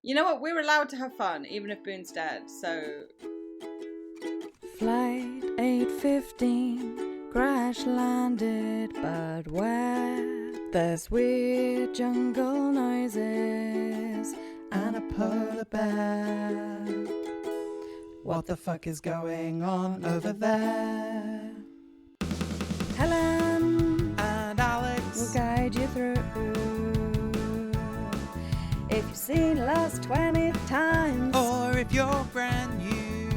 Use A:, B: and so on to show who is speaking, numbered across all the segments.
A: You know what? We're allowed to have fun, even if Boone's dead, so...
B: Flight 815 crash landed, but where? There's weird jungle noises and a polar bear. What the fuck is going on over there? Helen
C: and Alex
B: will guide you through. If you've seen Lost 20 times,
C: or if you're brand new,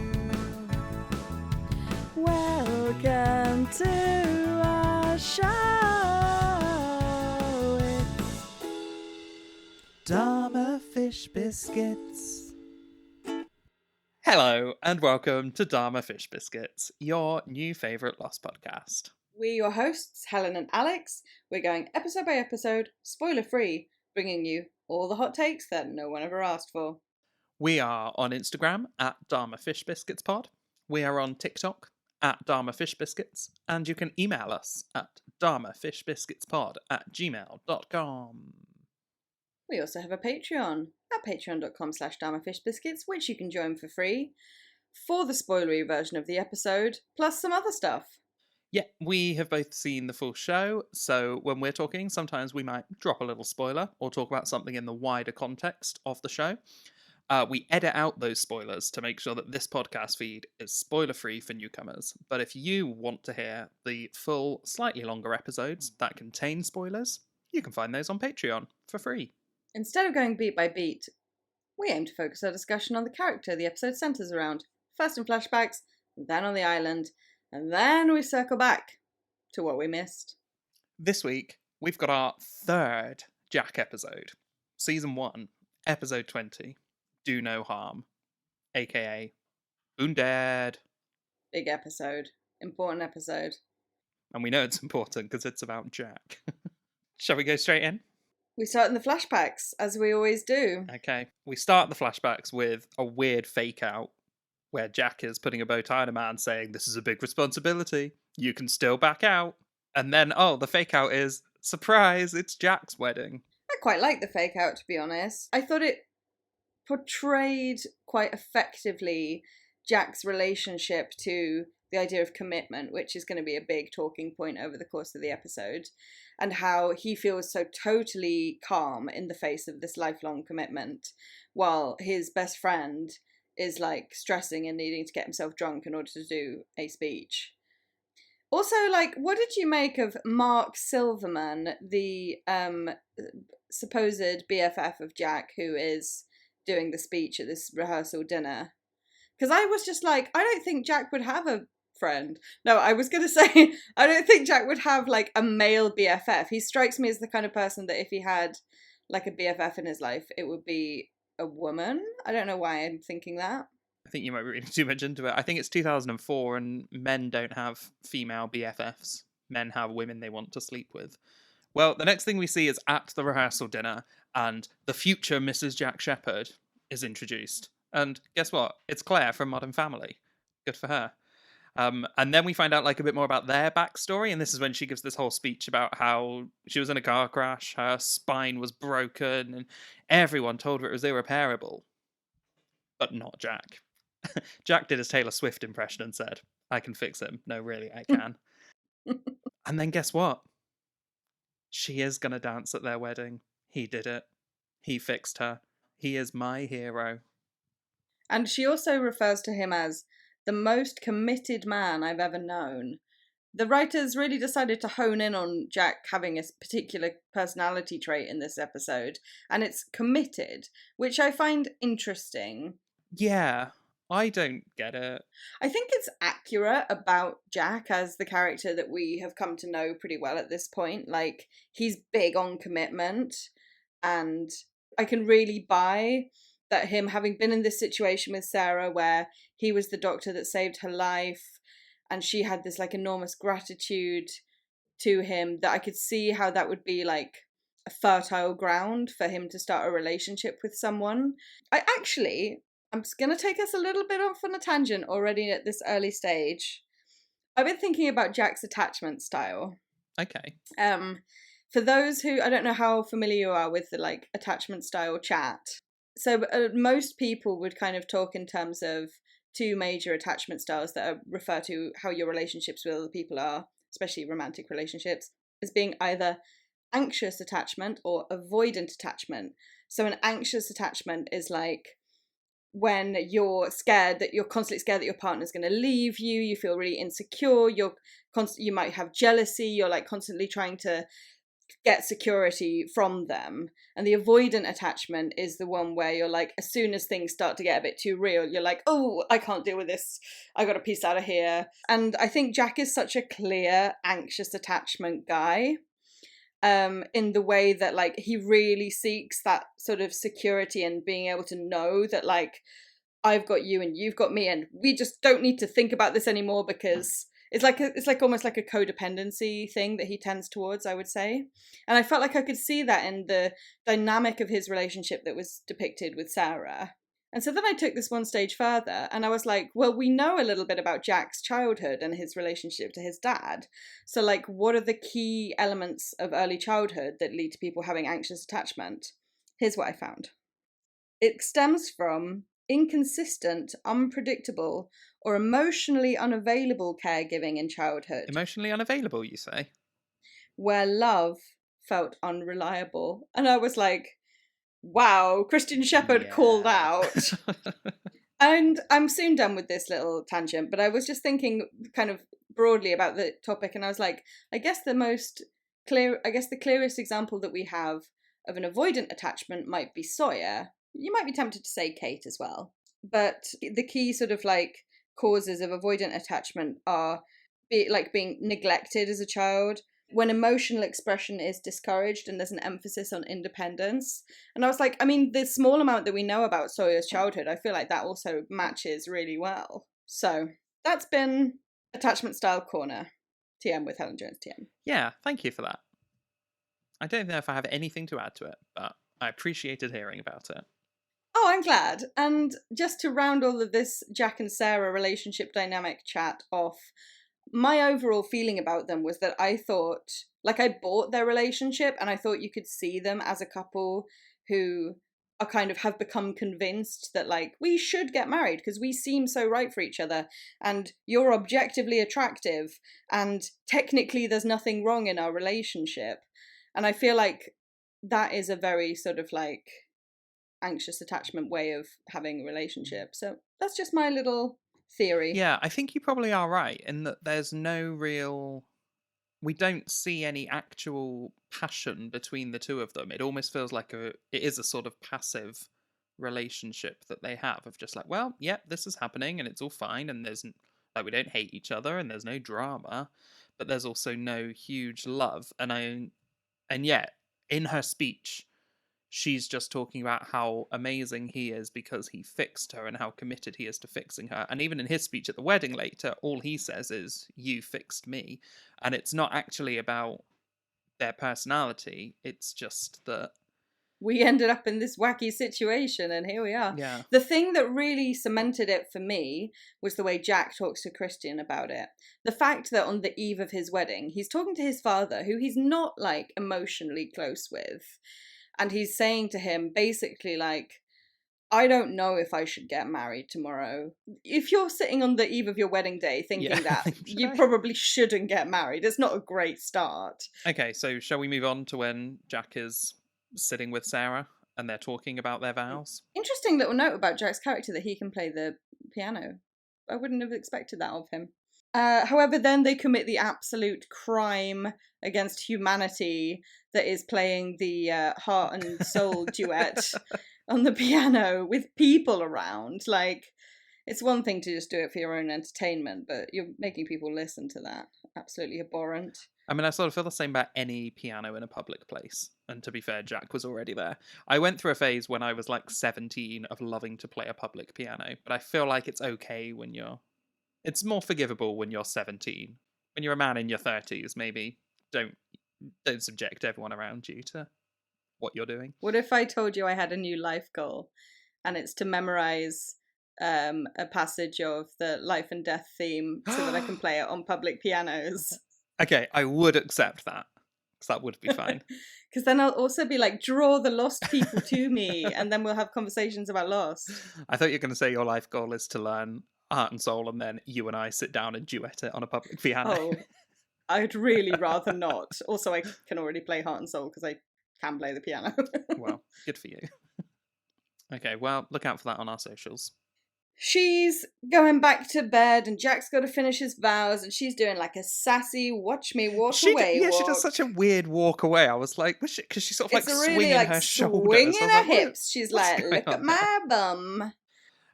B: welcome to our show. It's
C: Dharma Fish Biscuits. Hello and welcome to Dharma Fish Biscuits, your new favourite Lost podcast.
A: We're your hosts, Helen and Alex. We're going episode by episode, spoiler free, bringing you all the hot takes that no one ever asked for.
C: We are on Instagram at Dharma Fish Biscuits Pod. We are on TikTok at Dharma Fish Biscuits, and you can email us at dharmafishbiscuitspod@gmail.com.
A: We also have a Patreon at patreon.com/dharmafishbiscuits, which you can join for free for the spoilery version of the episode, plus some other stuff.
C: Yeah, we have both seen the full show, so when we're talking, sometimes we might drop a little spoiler or talk about something in the wider context of the show. We edit out those spoilers to make sure that this podcast feed is spoiler-free for newcomers. But if you want to hear the full, slightly longer episodes that contain spoilers, you can find those on Patreon for free.
A: Instead of going beat by beat, we aim to focus our discussion on the character the episode centres around. First in flashbacks, then on the island, and then we circle back to what we missed.
C: This week, we've got our third Jack episode. Season 1, episode 20, Do No Harm, aka Boone Dead.
A: Big episode. Important episode.
C: And we know it's important because it's about Jack. Shall we go straight in?
A: We start in the flashbacks, as we always do.
C: Okay, we start the flashbacks with a weird fake out where Jack is putting a bow tie on a man saying, "This is a big responsibility. You can still back out." And then, the fake out is, surprise, it's Jack's wedding.
A: I quite like the fake out, to be honest. I thought it portrayed quite effectively Jack's relationship to the idea of commitment, which is going to be a big talking point over the course of the episode, and how he feels so totally calm in the face of this lifelong commitment, while his best friend is like stressing and needing to get himself drunk in order to do a speech. Also, like, what did you make of Mark Silverman, the supposed BFF of Jack, who is doing the speech at this rehearsal dinner? Because I was just like, I don't think Jack would have a friend. No, I was going to say, I don't think Jack would have, like, a male BFF. He strikes me as the kind of person that if he had, like, a BFF in his life, it would be a woman. I don't know why I'm thinking that.
C: I think you might be reading too much into it. I think it's 2004 and men don't have female BFFs. Men have women they want to sleep with. Well, the next thing we see is at the rehearsal dinner, and the future Mrs. Jack Shepherd is introduced. And guess what? It's Claire from Modern Family. Good for her. And then we find out like a bit more about their backstory, and this is when she gives this whole speech about how she was in a car crash, her spine was broken, and everyone told her it was irreparable. But not Jack. Jack did his Taylor Swift impression and said, "I can fix him." No, really, I can. And then guess what? She is going to dance at their wedding. He did it. He fixed her. He is my hero.
A: And she also refers to him as the most committed man I've ever known. The writers really decided to hone in on Jack having a particular personality trait in this episode, and it's committed, which I find interesting.
C: Yeah, I don't get it.
A: I think it's accurate about Jack as the character that we have come to know pretty well at this point. Like, he's big on commitment, and I can really buy that him having been in this situation with Sarah where he was the doctor that saved her life and she had this like enormous gratitude to him, that I could see how that would be like a fertile ground for him to start a relationship with someone. I'm just going to take us a little bit off on a tangent already at this early stage. I've been thinking about Jack's attachment style.
C: Okay.
A: For those who, I don't know how familiar you are with the like attachment style chat. So most people would kind of talk in terms of two major attachment styles that refer to how your relationships with other people are, especially romantic relationships, as being either anxious attachment or avoidant attachment. So an anxious attachment is like when you're constantly scared that your partner's going to leave you, you feel really insecure, you might have jealousy, you're like constantly trying to get security from them. And the avoidant attachment is the one where you're like, as soon as things start to get a bit too real, you're like, oh, I can't deal with this, I got a piece out of here. And I think Jack is such a clear anxious attachment guy, in the way that like he really seeks that sort of security and being able to know that like I've got you and you've got me and we just don't need to think about this anymore, because it's like almost like a codependency thing that he tends towards, I would say. And I felt like I could see that in the dynamic of his relationship that was depicted with Sarah. And so then I took this one stage further and I was like, well, we know a little bit about Jack's childhood and his relationship to his dad. So like, what are the key elements of early childhood that lead to people having anxious attachment? Here's what I found. It stems from inconsistent, unpredictable, or emotionally unavailable caregiving in childhood.
C: Emotionally unavailable, you say?
A: Where love felt unreliable. And I was like, wow, Christian Shepherd called out. And I'm soon done with this little tangent, but I was just thinking kind of broadly about the topic, and I was like, I guess the clearest example that we have of an avoidant attachment might be Sawyer. You might be tempted to say Kate as well. But the key sort of like causes of avoidant attachment are being neglected as a child, when emotional expression is discouraged and there's an emphasis on independence. And I was like, I mean, the small amount that we know about Sawyer's childhood, I feel like that also matches really well. So that's been Attachment Style Corner, TM with Helen Jones, TM.
C: Yeah, thank you for that. I don't know if I have anything to add to it, but I appreciated hearing about it.
A: Oh, I'm glad. And just to round all of this Jack and Sarah relationship dynamic chat off, my overall feeling about them was that I thought, like, I bought their relationship and I thought you could see them as a couple who are kind of have become convinced that like we should get married because we seem so right for each other and you're objectively attractive and technically there's nothing wrong in our relationship. And I feel like that is a very sort of like anxious attachment way of having a relationship. So that's just my little theory.
C: Yeah, I think you probably are right in that there's no real... We don't see any actual passion between the two of them. It almost feels like it is a sort of passive relationship that they have of just like, well, yep, this is happening and it's all fine and there's like we don't hate each other and there's no drama, but there's also no huge love. And yet in her speech she's just talking about how amazing he is because he fixed her and how committed he is to fixing her. And even in his speech at the wedding later, all he says is, you fixed me. And it's not actually about their personality. It's just that
A: we ended up in this wacky situation and here we are.
C: Yeah.
A: The thing that really cemented it for me was the way Jack talks to Christian about it. The fact that on the eve of his wedding, he's talking to his father, who he's not like emotionally close with. And he's saying to him, basically, like, I don't know if I should get married tomorrow. If you're sitting on the eve of your wedding day thinking that, you probably shouldn't get married. It's not a great start.
C: Okay, so shall we move on to when Jack is sitting with Sarah and they're talking about their vows?
A: Interesting little note about Jack's character that he can play the piano. I wouldn't have expected that of him. However, then they commit the absolute crime against humanity that is playing the heart and soul duet on the piano with people around. Like, it's one thing to just do it for your own entertainment, but you're making people listen to that. Absolutely abhorrent.
C: I mean, I sort of feel the same about any piano in a public place. And to be fair, Jack was already there. I went through a phase when I was like 17 of loving to play a public piano, but I feel like it's okay when you're... It's more forgivable when you're 17. When you're a man in your 30s, maybe don't subject everyone around you to what you're doing.
A: What if I told you I had a new life goal and it's to memorize a passage of the life and death theme so that I can play it on public pianos?
C: Okay, I would accept that. because that would be fine.
A: Because then I'll also be like, draw the lost people to me, and then we'll have conversations about Lost.
C: I thought you were going to say your life goal is to learn Heart and Soul, and then you and I sit down and duet it on a public piano.
A: Oh, I'd really rather not. Also, I can already play Heart and Soul because I can play the piano.
C: Well, good for you. Okay, well, look out for that on our socials.
A: She's going back to bed, and Jack's got to finish his vows, and she's doing like a sassy "watch me walk away" walk.
C: She does such a weird walk away. I was like, because she's sort of
A: It's
C: like
A: really
C: swinging
A: like
C: her shoulders.
A: swinging her hips. She's like, "Look at my bum."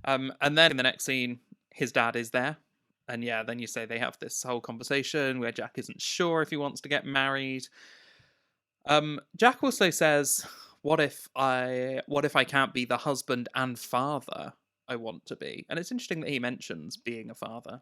C: And then in the next scene, his dad is there. And yeah, then you say they have this whole conversation where Jack isn't sure if he wants to get married. Jack also says, what if I can't be the husband and father I want to be? And it's interesting that he mentions being a father.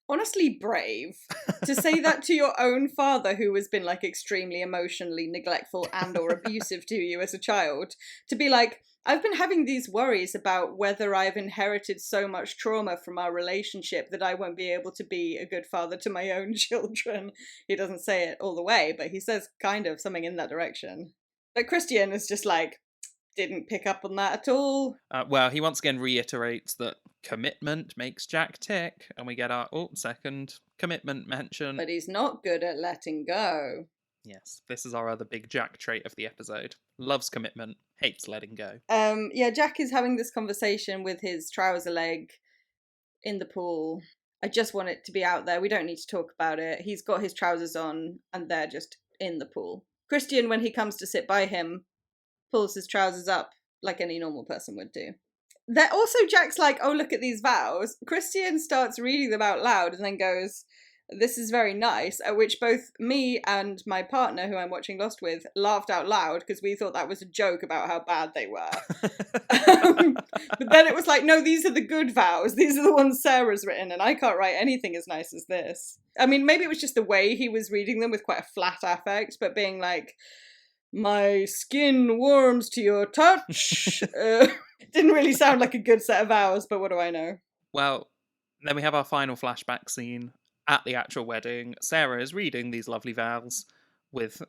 A: Honestly, brave to say that to your own father, who has been like extremely emotionally neglectful and or abusive to you as a child, to be like, I've been having these worries about whether I've inherited so much trauma from our relationship that I won't be able to be a good father to my own children. He doesn't say it all the way, but he says kind of something in that direction. But Christian is just like, didn't pick up on that at all.
C: Well, he once again reiterates that commitment makes Jack tick, and we get our second commitment mention.
A: But he's not good at letting go.
C: Yes, this is our other big Jack trait of the episode. Loves commitment, hates letting go.
A: Yeah, Jack is having this conversation with his trouser leg in the pool. I just want it to be out there. We don't need to talk about it. He's got his trousers on, and they're just in the pool. Christian, when he comes to sit by him, pulls his trousers up like any normal person would do. Also, Jack's like, oh, look at these vows. Christian starts reading them out loud and then goes, this is very nice, at which both me and my partner, who I'm watching Lost with, laughed out loud because we thought that was a joke about how bad they were. But then it was like, no, these are the good vows. These are the ones Sarah's written, and I can't write anything as nice as this. I mean, maybe it was just the way he was reading them with quite a flat affect, but being like, my skin warms to your touch. Didn't really sound like a good set of vows, but what do I know?
C: Well, then we have our final flashback scene at the actual wedding. Sarah is reading these lovely vows with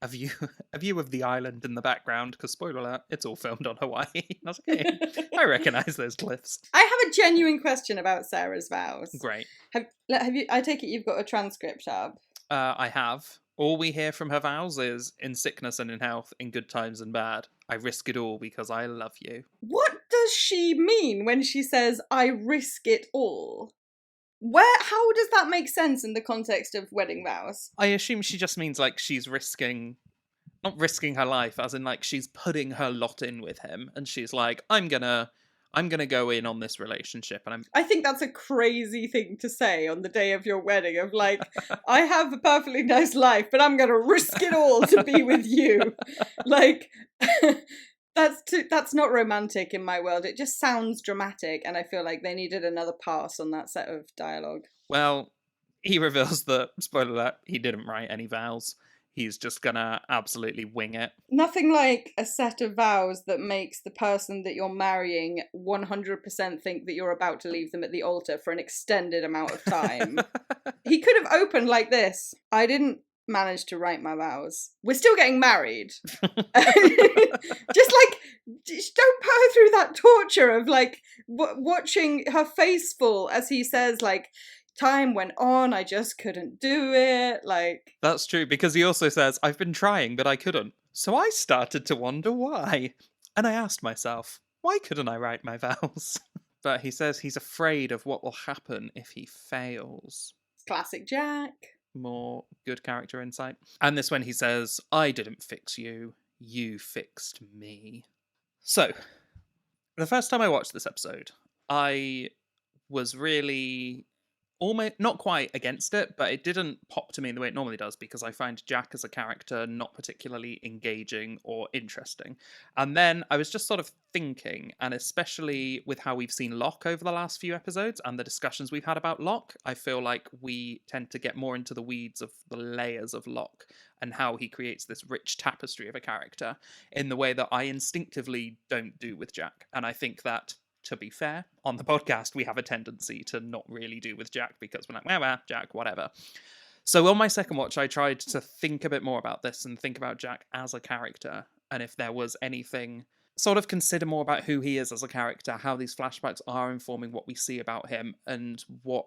C: a view of the island in the background, because spoiler alert, it's all filmed on Hawaii. I was like, hey, I recognise those cliffs.
A: I have a genuine question about Sarah's vows.
C: Great.
A: Have you? I take it you've got a transcript up.
C: I have. All we hear from her vows is, in sickness and in health, in good times and bad, I risk it all because I love you.
A: What does she mean when she says, I risk it all? How does that make sense in the context of wedding vows?
C: I assume she just means like she's not risking her life, as in like she's putting her lot in with him, and she's like, I'm gonna go in on this relationship, and I
A: think that's a crazy thing to say on the day of your wedding, of like, I have a perfectly nice life, but I'm gonna risk it all to be with you. Like, that's not romantic in my world. It just sounds dramatic, and I feel like they needed another pass on that set of dialogue.
C: Well, he reveals that, spoiler alert, he didn't write any vows. He's just gonna absolutely wing it.
A: Nothing like a set of vows that makes the person that you're marrying 100% think that you're about to leave them at the altar for an extended amount of time. He could have opened like this. I didn't manage to write my vows. We're still getting married. Just don't put her through that torture of like watching her face fall as he says like, time went on, I just couldn't do it. Like,
C: that's true, because he also says, I've been trying, but I couldn't. So I started to wonder why. And I asked myself, why couldn't I write my vows? But he says he's afraid of what will happen if he fails.
A: Classic Jack.
C: More good character insight. And this when he says, I didn't fix you, you fixed me. So, the first time I watched this episode, I was really almost not quite against it, but it didn't pop to me in the way it normally does, because I find Jack as a character not particularly engaging or interesting. And then I was just sort of thinking, and especially with how we've seen Locke over the last few episodes and the discussions we've had about Locke, I feel like we tend to get more into the weeds of the layers of Locke and how he creates this rich tapestry of a character in the way that I instinctively don't do with Jack. And I think that, to be fair, on the podcast, we have a tendency to not really do with Jack, because we're like, well, Jack, whatever. So on my second watch, I tried to think a bit more about this and think about Jack as a character, and if there was anything, sort of consider more about who he is as a character, how these flashbacks are informing what we see about him, and what,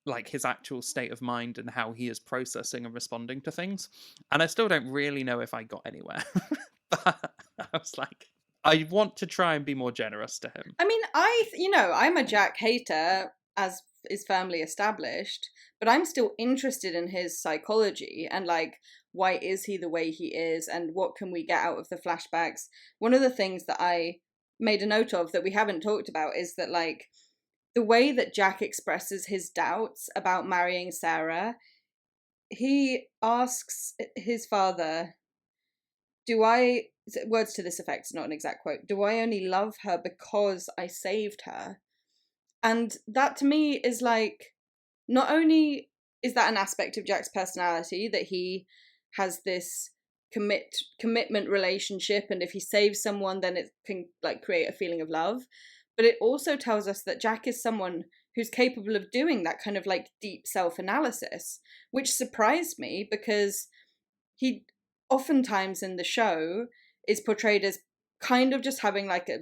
C: like, his actual state of mind and how he is processing and responding to things. And I still don't really know if I got anywhere. But I was like, I want to try and be more generous to him.
A: I mean, I'm a Jack hater, as is firmly established, but I'm still interested in his psychology and, like, why is he the way he is and what can we get out of the flashbacks. One of the things that I made a note of that we haven't talked about is that, like, the way that Jack expresses his doubts about marrying Sarah, he asks his father, words to this effect, it's not an exact quote, do I only love her because I saved her? And that to me is like, not only is that an aspect of Jack's personality, that he has this commitment relationship, and if he saves someone then it can, like, create a feeling of love, but it also tells us that Jack is someone who's capable of doing that kind of, like, deep self-analysis, which surprised me because he oftentimes in the show is portrayed as kind of just having, like, a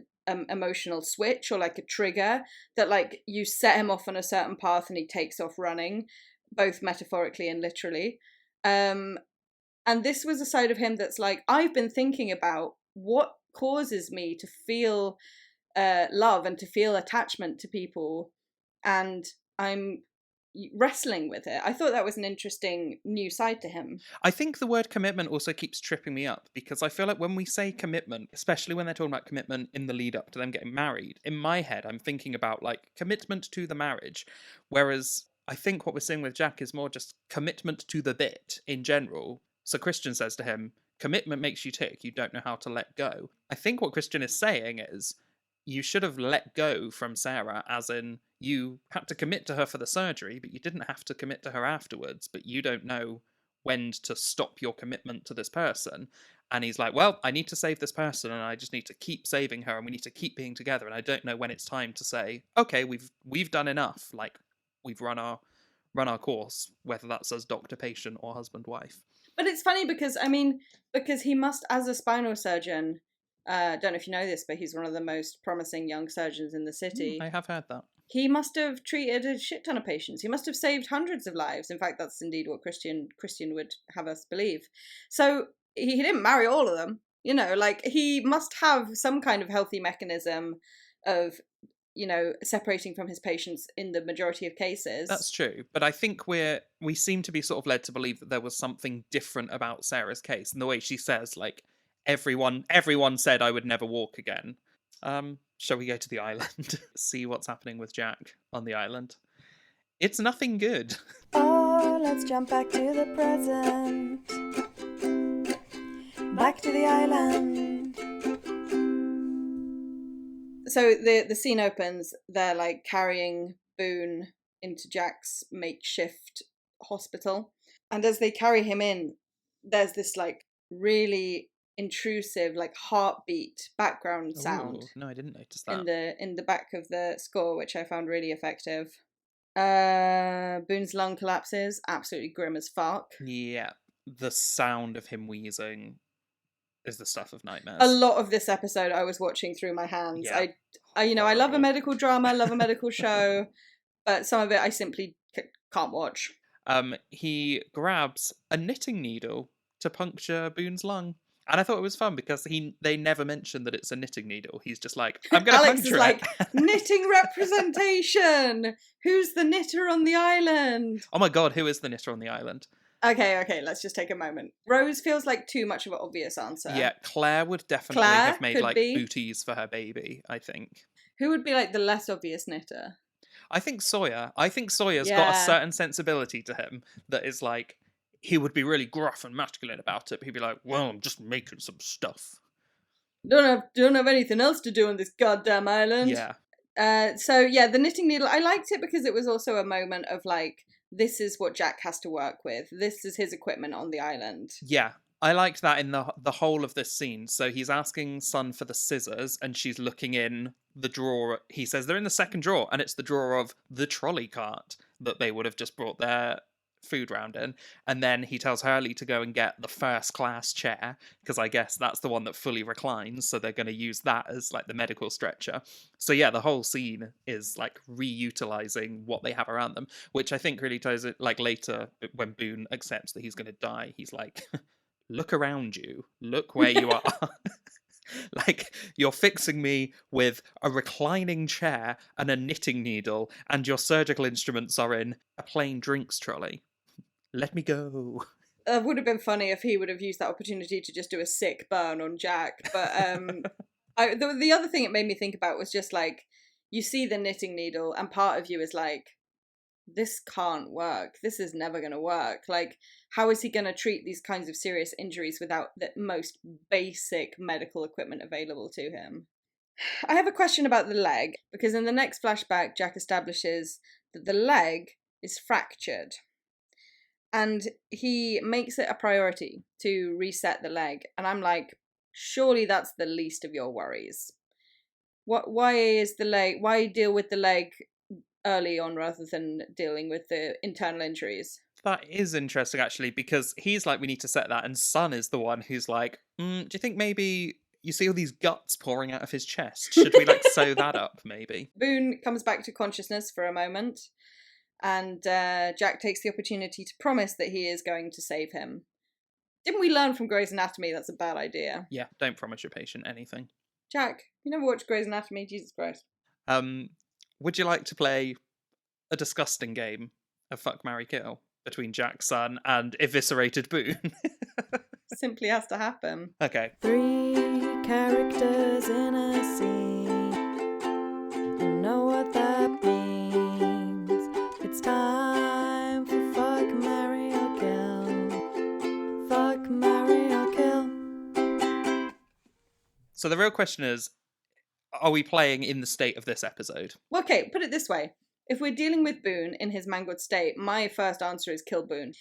A: emotional switch or, like, a trigger that, like, you set him off on a certain path and he takes off running, both metaphorically and literally. And this was a side of him that's like, I've been thinking about what causes me to feel love and to feel attachment to people, and I'm wrestling with it. I thought that was an interesting new side to him.
C: I think the word commitment also keeps tripping me up, because I feel like when we say commitment, especially when they're talking about commitment in the lead up to them getting married, in my head I'm thinking about, like, commitment to the marriage, whereas I think what we're seeing with Jack is more just commitment to the bit in general. So Christian says to him, commitment makes you tick, you don't know how to let go. I think what Christian is saying is, you should have let go from Sarah, as in, you had to commit to her for the surgery, but you didn't have to commit to her afterwards, but you don't know when to stop your commitment to this person. And he's like, well, I need to save this person, and I just need to keep saving her, and we need to keep being together, and I don't know when it's time to say, okay, we've done enough, like, we've run our course, whether that's as doctor, patient, or husband, wife.
A: But it's funny because he must, as a spinal surgeon, don't know if you know this, but he's one of the most promising young surgeons in the city.
C: I have heard that.
A: He must have treated a shit ton of patients. He must have saved hundreds of lives. In fact, that's indeed what Christian would have us believe. So he didn't marry all of them. You know, like, he must have some kind of healthy mechanism of, you know, separating from his patients in the majority of cases.
C: That's true, but I think we seem to be sort of led to believe that there was something different about Sarah's case, and the way she says, like, everyone said I would never walk again. Shall we go to the island? See what's happening with Jack on the island. It's nothing good.
B: Oh, let's jump back to the present. Back to the island.
A: So the scene opens, they're, like, carrying Boone into Jack's makeshift hospital. And as they carry him in, there's this, like, really intrusive, like, heartbeat background sound.
C: Ooh, no, I didn't notice that.
A: In the back of the score, which I found really effective. Boone's lung collapses, absolutely grim as fuck.
C: Yeah, the sound of him wheezing is the stuff of nightmares.
A: A lot of this episode I was watching through my hands.
C: Yeah.
A: I love a medical drama, love a medical show, but some of it I simply can't watch.
C: He grabs a knitting needle to puncture Boone's lung. And I thought it was fun because they never mention that it's a knitting needle. He's just like, I'm going to
A: Alex
C: puncture
A: is like, knitting representation! Who's the knitter on the island?
C: Oh my god, who is the knitter on the island?
A: Okay, let's just take a moment. Rose feels like too much of an obvious answer.
C: Yeah, Claire would definitely have made, like, booties for her baby, I think.
A: Who would be, like, the less obvious knitter?
C: I think Sawyer. I think Sawyer's got a certain sensibility to him that is, like, he would be really gruff and masculine about it, but he'd be like, well, I'm just making some stuff.
A: Don't have anything else to do on this goddamn island.
C: Yeah.
A: So, yeah, the knitting needle, I liked it because it was also a moment of, like, this is what Jack has to work with. This is his equipment on the island.
C: Yeah, I liked that in the whole of this scene. So he's asking Sun for the scissors, and she's looking in the drawer. He says they're in the second drawer, and it's the drawer of the trolley cart that they would have just brought their food round in, and then he tells Hurley to go and get the first class chair, because I guess that's the one that fully reclines, so they're going to use that as like the medical stretcher. So yeah, the whole scene is like reutilizing what they have around them, which I think really ties it, like later when Boone accepts that he's going to die, he's like, look around you, look where you are. Like, you're fixing me with a reclining chair and a knitting needle, and your surgical instruments are in a plain drinks trolley. Let me go.
A: It would have been funny if he would have used that opportunity to just do a sick burn on Jack. But the other thing it made me think about was just like, you see the knitting needle, and part of you is like, this can't work. This is never going to work. Like, how is he going to treat these kinds of serious injuries without the most basic medical equipment available to him? I have a question about the leg, because in the next flashback, Jack establishes that the leg is fractured. And he makes it a priority to reset the leg. And I'm like, surely that's the least of your worries. Why deal with the leg early on rather than dealing with the internal injuries?
C: That is interesting, actually, because he's like, we need to set that, and Sun is the one who's like, do you think maybe you see all these guts pouring out of his chest? Should we like sew that up, maybe?
A: Boone comes back to consciousness for a moment, and Jack takes the opportunity to promise that he is going to save him. Didn't we learn from Grey's Anatomy that's a bad idea?
C: Yeah, don't promise your patient anything.
A: Jack, you never watched Grey's Anatomy? Jesus Christ.
C: Would you like to play a disgusting game of Fuck, Marry, Kill between Jack, Sun, and eviscerated Boone?
A: Simply has to happen.
C: Okay.
B: 3 characters in a scene. You know what that means. It's time for Fuck, Marry, or Kill. Fuck, Marry, or Kill.
C: So the real question is, are we playing in the state of this episode?
A: Well, okay, put it this way. If we're dealing with Boone in his mangled state, my first answer is kill Boone.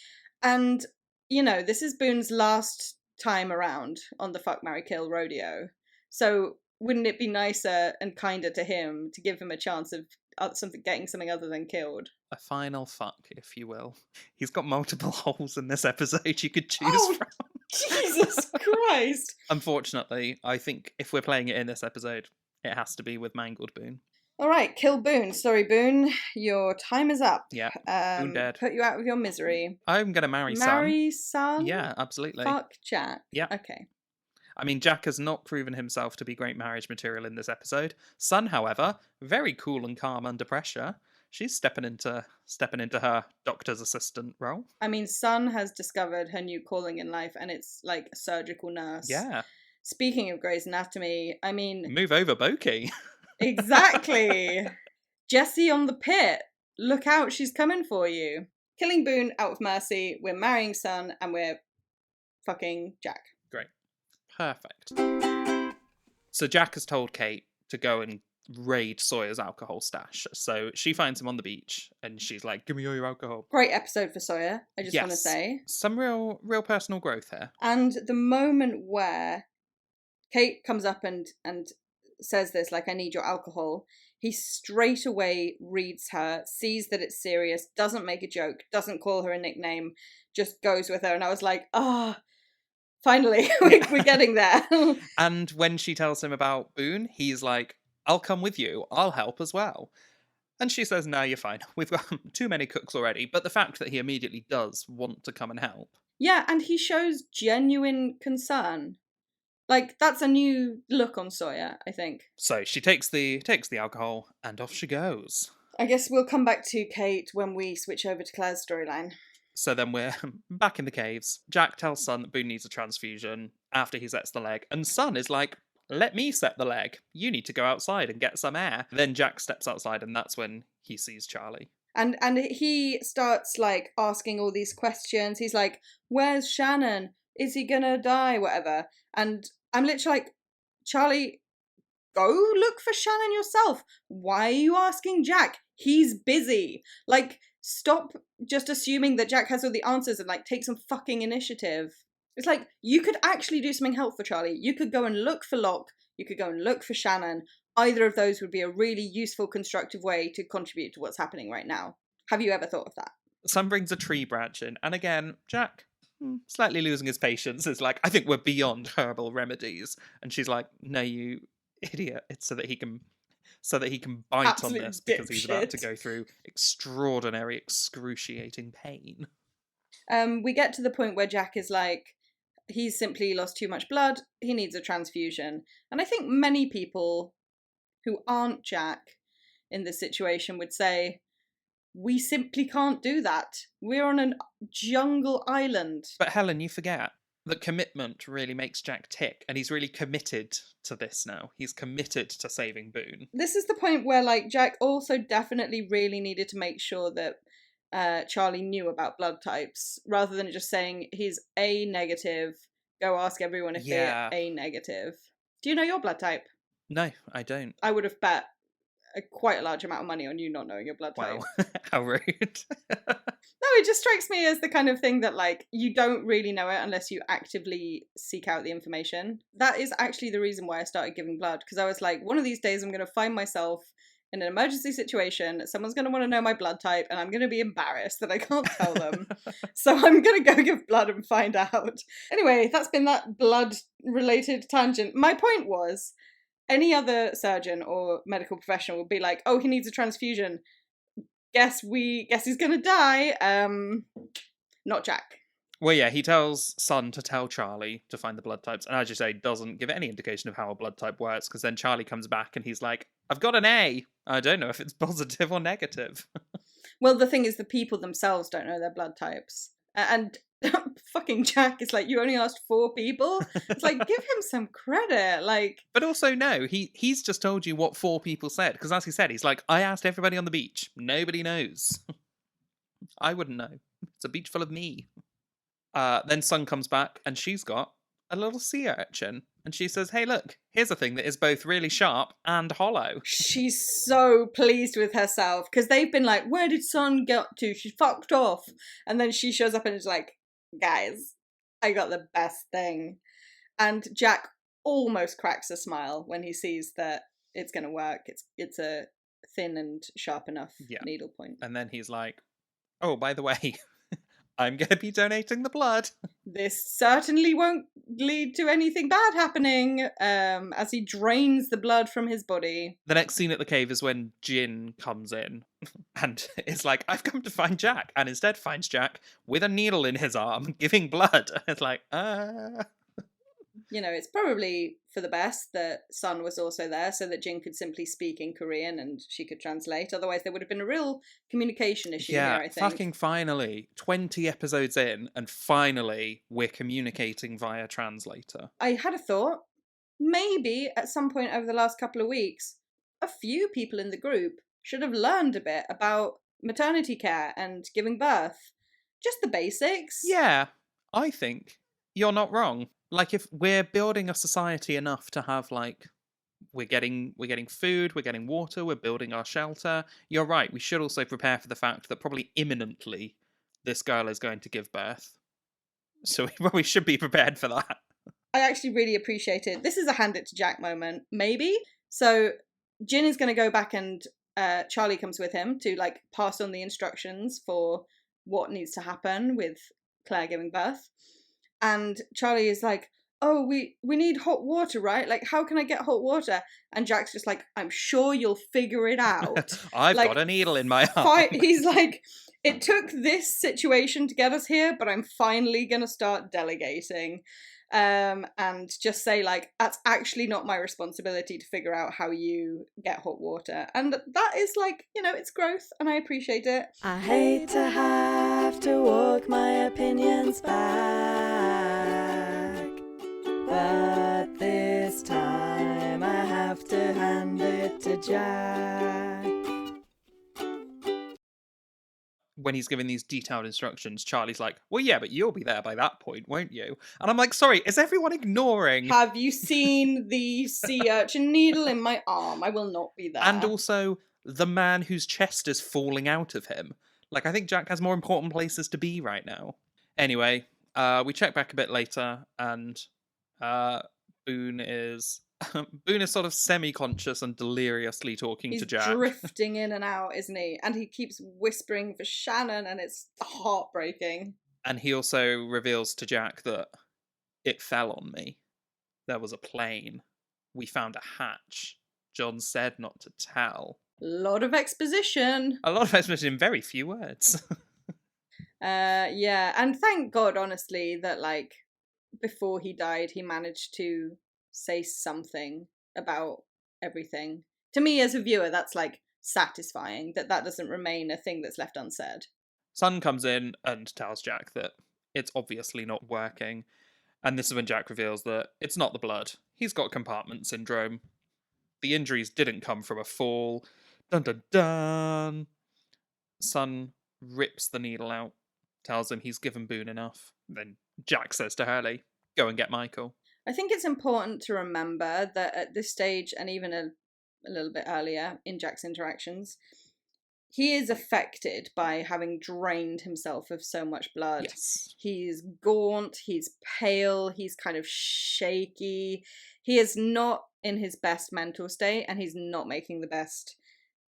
A: And, you know, this is Boone's last time around on the Fuck, Marry, Kill rodeo. So wouldn't it be nicer and kinder to him to give him a chance of getting something other than killed?
C: A final fuck, if you will. He's got multiple holes in this episode you could choose from.
A: Jesus Christ!
C: Unfortunately, I think if we're playing it in this episode, it has to be with mangled Boone.
A: All right, kill Boone. Sorry, Boone. Your time is up.
C: Yeah, Boone dead.
A: Put you out of your misery.
C: I'm going to marry Sun.
A: Marry Sun?
C: Yeah, absolutely.
A: Fuck Jack.
C: Yeah.
A: Okay.
C: I mean, Jack has not proven himself to be great marriage material in this episode. Sun, however, very cool and calm under pressure. She's stepping into her doctor's assistant role.
A: I mean, Sun has discovered her new calling in life, and it's like a surgical nurse.
C: Yeah.
A: Speaking of Grey's Anatomy, I mean...
C: Move over, Boki.
A: Exactly. Jessie on the pit. Look out, she's coming for you. Killing Boone out of mercy. We're marrying Sun, and we're fucking Jack.
C: Great. Perfect. So Jack has told Kate to go and raid Sawyer's alcohol stash. So she finds him on the beach, and she's like, give me all your alcohol.
A: Great episode for Sawyer, I just want to say.
C: Some real personal growth here.
A: And the moment where Kate comes up and says this, like, I need your alcohol, he straight away reads her, sees that it's serious, doesn't make a joke, doesn't call her a nickname, just goes with her. And I was like, finally, we're getting there.
C: And when she tells him about Boone, he's like, I'll come with you, I'll help as well. And she says, no, you're fine, we've got too many cooks already. But the fact that he immediately does want to come and help. Yeah,
A: and he shows genuine concern. Like, that's a new look on Sawyer, I think.
C: So she takes the alcohol, and off she goes.
A: I guess we'll come back to Kate when we switch over to Claire's storyline.
C: So then we're back in the caves. Jack tells Sun that Boone needs a transfusion after he sets the leg, and Sun is like, let me set the leg. You need to go outside and get some air. Then Jack steps outside, and that's when he sees Charlie.
A: And he starts, like, asking all these questions. He's like, where's Shannon? Is he gonna die? Whatever. And I'm literally like, Charlie, go look for Shannon yourself. Why are you asking Jack? He's busy. Like, stop just assuming that Jack has all the answers and, like, take some fucking initiative. It's like, you could actually do something helpful for Charlie. You could go and look for Locke. You could go and look for Shannon. Either of those would be a really useful, constructive way to contribute to what's happening right now. Have you ever thought of that?
C: Sun brings a tree branch in, and again, Jack, slightly losing his patience, is like, I think we're beyond herbal remedies. And she's like, no, you idiot. It's so that he can bite
A: Absolute
C: on this because he's about to
A: dipshit.
C: go through extraordinary, excruciating pain.
A: We get to the point where Jack is like, he's simply lost too much blood, he needs a transfusion. And I think many people who aren't Jack in this situation would say, we simply can't do that. We're on a jungle island.
C: But Helen, you forget that commitment really makes Jack tick, and he's really committed to this now. He's committed to saving Boone.
A: This is the point where, like, Jack also definitely really needed to make sure that Charlie knew about blood types, rather than just saying he's A negative, go ask everyone if they're A negative. Do you know your blood type?
C: No, I don't.
A: I would have bet quite a large amount of money on you not knowing your blood type.
C: Wow, how rude.
A: No, it just strikes me as the kind of thing that, like, you don't really know it unless you actively seek out the information. That is actually the reason why I started giving blood, because I was like, one of these days I'm going to find myself in an emergency situation, someone's going to want to know my blood type, and I'm going to be embarrassed that I can't tell them. So I'm going to go give blood and find out. Anyway, that's been that blood-related tangent. My point was, any other surgeon or medical professional would be like, oh, he needs a transfusion. Guess he's gonna die. Not Jack.
C: Well, yeah, he tells Sun to tell Charlie to find the blood types, and as you say, doesn't give any indication of how a blood type works, because then Charlie comes back and he's like, I've got an A. I don't know if it's positive or negative.
A: Well, the thing is, the people themselves don't know their blood types. And fucking Jack is like, you only asked 4 people? It's like, give him some credit. Like,
C: but also, no, he's just told you what 4 people said, because as he said, he's like, I asked everybody on the beach. Nobody knows. I wouldn't know. It's a beach full of me. Then Sun comes back, and she's got a little sea urchin. And she says, hey, look, here's a thing that is both really sharp and hollow.
A: She's so pleased with herself, because they've been like, where did Sun get to? She fucked off. And then she shows up and is like, guys, I got the best thing. And Jack almost cracks a smile when he sees that it's going to work. It's a thin and sharp enough needle point.
C: And then he's like, oh, by the way, I'm going to be donating the blood.
A: This certainly won't lead to anything bad happening, as he drains the blood from his body.
C: The next scene at the cave is when Jin comes in and is like, I've come to find Jack, and instead finds Jack with a needle in his arm, giving blood. It's like,
A: You know, it's probably for the best that Sun was also there so that Jin could simply speak in Korean and she could translate. Otherwise, there would have been a real communication issue here, I think.
C: Fucking finally. 20 episodes in, and finally we're communicating via translator.
A: I had a thought. Maybe at some point over the last couple of weeks, a few people in the group should have learned a bit about maternity care and giving birth. Just the basics.
C: Yeah, I think you're not wrong. Like, if we're building a society enough to have, like, we're getting food, we're getting water, we're building our shelter, you're right, we should also prepare for the fact that probably imminently this girl is going to give birth. So we probably should be prepared for that.
A: I actually really appreciate it. This is a hand it to Jack moment, maybe. So Jin is going to go back, and Charlie comes with him to, like, pass on the instructions for what needs to happen with Claire giving birth. And Charlie is like, oh, we need hot water, right? Like, how can I get hot water? And Jack's just like, I'm sure you'll figure it out.
C: I've got a needle in my arm.
A: He's like, it took this situation to get us here, but I'm finally going to start delegating. And just say, like, that's actually not my responsibility to figure out how you get hot water. And that is, like, you know, it's growth, and I appreciate it.
B: I hate to have to walk my opinions back, but this time I have to hand it to Jack.
C: When he's giving these detailed instructions, Charlie's like, well, yeah, but you'll be there by that point, won't you? And I'm like, sorry, is everyone ignoring?
A: Have you seen the sea urchin needle in my arm? I will not be there.
C: And also, the man whose chest is falling out of him. Like, I think Jack has more important places to be right now. Anyway, we check back a bit later, and Boone is Boone is sort of semi-conscious and deliriously talking
A: He's
C: to Jack.
A: drifting in and out, isn't he? And he keeps whispering for Shannon, and it's heartbreaking.
C: And he also reveals to Jack that it fell on me. There was a plane. We found a hatch. John said not to tell.
A: A lot of exposition.
C: A lot of exposition in very few words.
A: Yeah, and thank God, honestly, that, like, before he died, he managed to say something about everything. To me, as a viewer, that's, like, satisfying, that doesn't remain a thing that's left unsaid.
C: Sun comes in and tells Jack that it's obviously not working. And this is when Jack reveals that it's not the blood. He's got compartment syndrome. The injuries didn't come from a fall. Dun dun dun. Sun rips the needle out, tells him he's given Boone enough. Then Jack says to Hurley, go and get Michael.
A: I think it's important to remember that at this stage, and even a little bit earlier in Jack's interactions, he is affected by having drained himself of so much blood.
C: Yes.
A: He's gaunt, he's pale, he's kind of shaky. He is not in his best mental state, and he's not making the best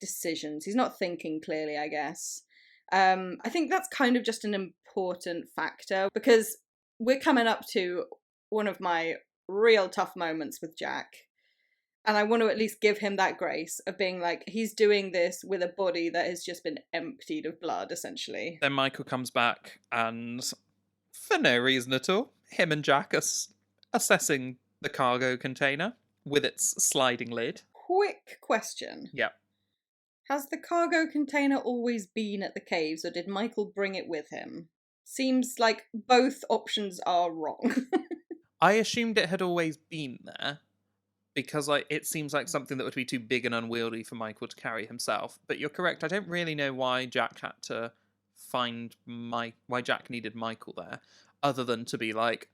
A: decisions. He's not thinking clearly, I guess. I think that's kind of just an important factor, because we're coming up to one of my real tough moments with Jack. And I want to at least give him that grace of being like, he's doing this with a body that has just been emptied of blood, essentially.
C: Then Michael comes back, and for no reason at all, him and Jack are assessing the cargo container with its sliding lid.
A: Quick question.
C: Yep.
A: Has the cargo container always been at the caves, or did Michael bring it with him? Seems like both options are wrong.
C: I assumed it had always been there, because it seems like something that would be too big and unwieldy for Michael to carry himself. But you're correct, I don't really know why Jack had to find why Jack needed Michael there, other than to be like,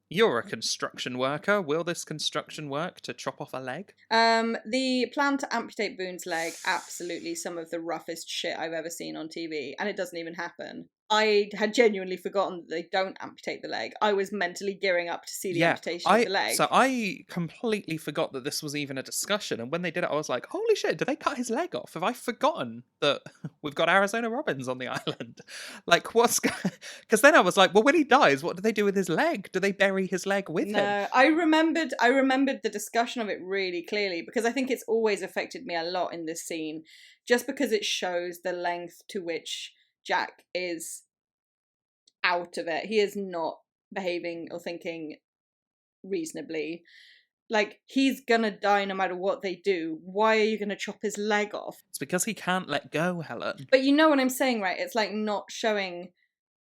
C: you're a construction worker, will this construction work to chop off a leg?
A: The plan to amputate Boone's leg, absolutely some of the roughest shit I've ever seen on TV, and it doesn't even happen. I had genuinely forgotten that they don't amputate the leg. I was mentally gearing up to see the amputation of the leg.
C: So I completely forgot that this was even a discussion, and when they did it, I was like, holy shit, did they cut his leg off? Have I forgotten that we've got Arizona Robbins on the island? Like, because then I was like, well, when he dies, what do they do with his leg? Do they bury his leg with him?
A: No, I remembered the discussion of it really clearly, because I think it's always affected me a lot in this scene, just because it shows the length to which Jack is out of it. He is not behaving or thinking reasonably. Like, he's gonna die no matter what they do. Why are you gonna chop his leg off?
C: It's because he can't let go, Helen.
A: But you know what I'm saying, right? It's like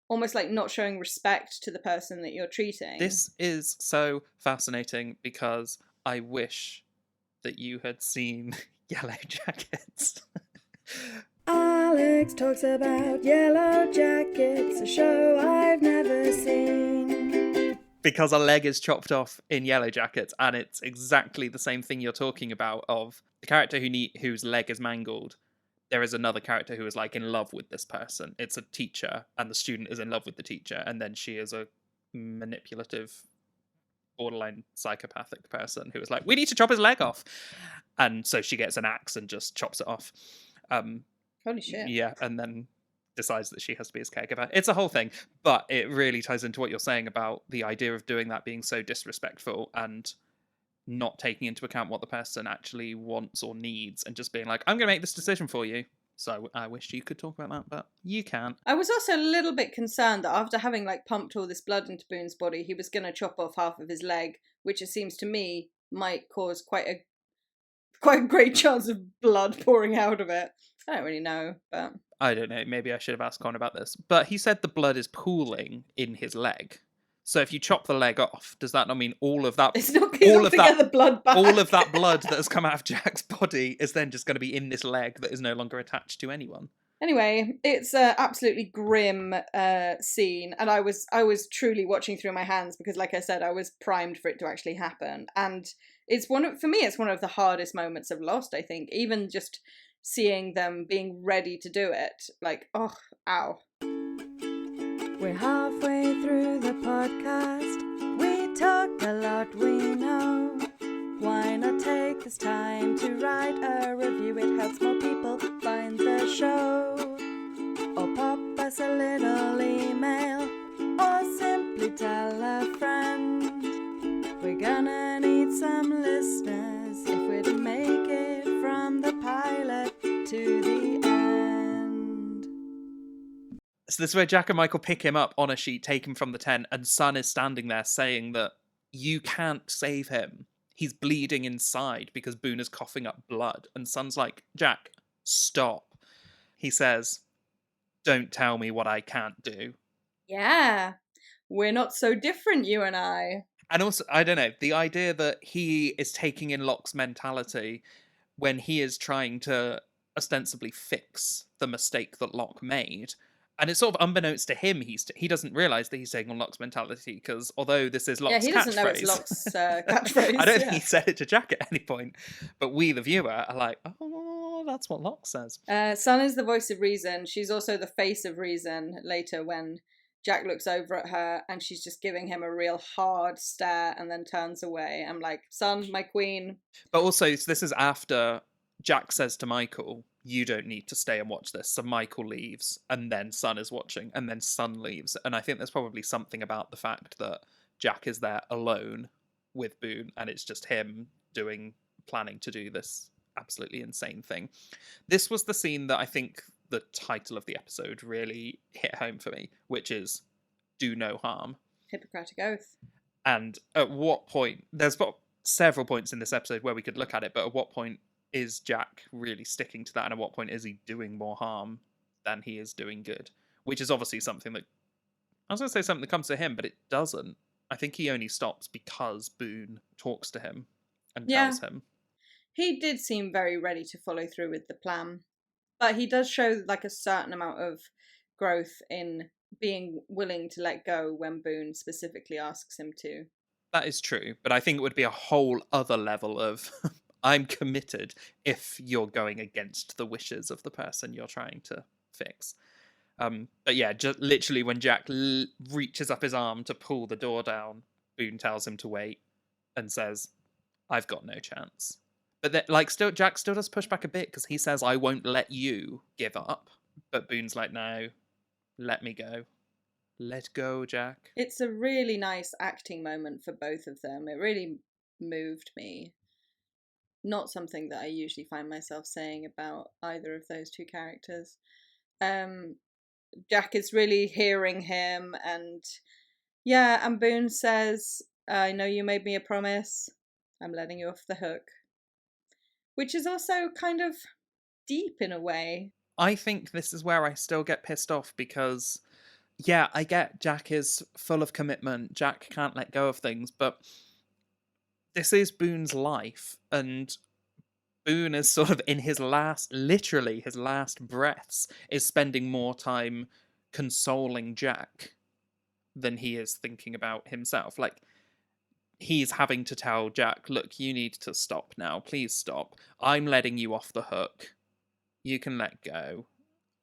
A: almost like not showing respect to the person that you're treating.
C: This is so fascinating, because I wish that you had seen Yellow Jackets.
B: Alex talks about Yellow Jackets, a show I've never seen.
C: Because a leg is chopped off in Yellow Jackets, and it's exactly the same thing you're talking about, of the character whose leg is mangled. There is another character who is like in love with this person. It's a teacher, and the student is in love with the teacher, and then she is a manipulative, borderline psychopathic person who is like, we need to chop his leg off. And so she gets an axe and just chops it off.
A: Holy shit.
C: Yeah, and then decides that she has to be his caregiver. It's a whole thing, but it really ties into what you're saying about the idea of doing that being so disrespectful and not taking into account what the person actually wants or needs, and just being like, I'm going to make this decision for you. So I wish you could talk about that, but you can't.
A: I was also a little bit concerned that after having like pumped all this blood into Boone's body, he was going to chop off half of his leg, which it seems to me might cause quite a great chance of blood pouring out of it. I don't really know, but
C: I don't know. Maybe I should have asked Connor about this. But he said the blood is pooling in his leg. So if you chop the leg off, does that not mean all of that?
A: It's not going to get the blood back.
C: All of that blood that has come out of Jack's body is then just going to be in this leg that is no longer attached to anyone.
A: Anyway, it's an absolutely grim scene, and I was truly watching through my hands, because, like I said, I was primed for it to actually happen. And it's one of the hardest moments of Lost, I think. Even just seeing them being ready to do it, like, oh, ow.
B: We're halfway through the podcast. We talk a lot, we know. Why not take this time to write a review? It helps more people find the show. Or pop us a little email, or simply tell a friend. We're gonna need some listeners if we're to make it from the pilot to the end.
C: So this is where Jack and Michael pick him up on a sheet, take him from the tent, and Sun is standing there saying that you can't save him. He's bleeding inside because Boone is coughing up blood. And Sun's like, Jack, stop. He says, don't tell me what I can't do.
A: Yeah, we're not so different, you and I.
C: And also, I don't know, the idea that he is taking in Locke's mentality when he is trying to ostensibly fix the mistake that Locke made. And it's sort of unbeknownst to him, he doesn't realise that he's taking on Locke's mentality, because although this is Locke's
A: he doesn't know it's Locke's catchphrase.
C: I don't think he said it to Jack at any point, but we, the viewer, are like, oh, that's what Locke says.
A: Sun is the voice of reason. She's also the face of reason later when Jack looks over at her and she's just giving him a real hard stare and then turns away. I'm like, Sun, my queen.
C: But also, this is after Jack says to Michael, you don't need to stay and watch this. So Michael leaves, and then Sun is watching, and then Sun leaves. And I think there's probably something about the fact that Jack is there alone with Boone, and it's just him planning to do this absolutely insane thing. This was the scene that I think the title of the episode really hit home for me, which is do no harm.
A: Hippocratic Oath.
C: And at what point, there's several points in this episode where we could look at it, but at what point is Jack really sticking to that, and at what point is he doing more harm than he is doing good? Which is obviously something that, I was going to say something that comes to him, but it doesn't. I think he only stops because Boone talks to him and tells him.
A: He did seem very ready to follow through with the plan, but he does show like a certain amount of growth in being willing to let go when Boone specifically asks him to.
C: That is true, but I think it would be a whole other level of I'm committed if you're going against the wishes of the person you're trying to fix. But yeah, just literally when Jack reaches up his arm to pull the door down, Boone tells him to wait and says, I've got no chance. But then, Jack still does push back a bit because he says, I won't let you give up. But Boone's like, no, let me go. Let go, Jack.
A: It's a really nice acting moment for both of them. It really moved me. Not something that I usually find myself saying about either of those two characters. Jack is really hearing him, and Boone says, I know you made me a promise. I'm letting you off the hook. Which is also kind of deep in a way.
C: I think this is where I still get pissed off because, yeah, I get Jack is full of commitment. Jack can't let go of things, but this is Boone's life, and Boone is sort of in literally his last breaths, is spending more time consoling Jack than he is thinking about himself. Like, he's having to tell Jack, look, you need to stop now. Please stop. I'm letting you off the hook. You can let go.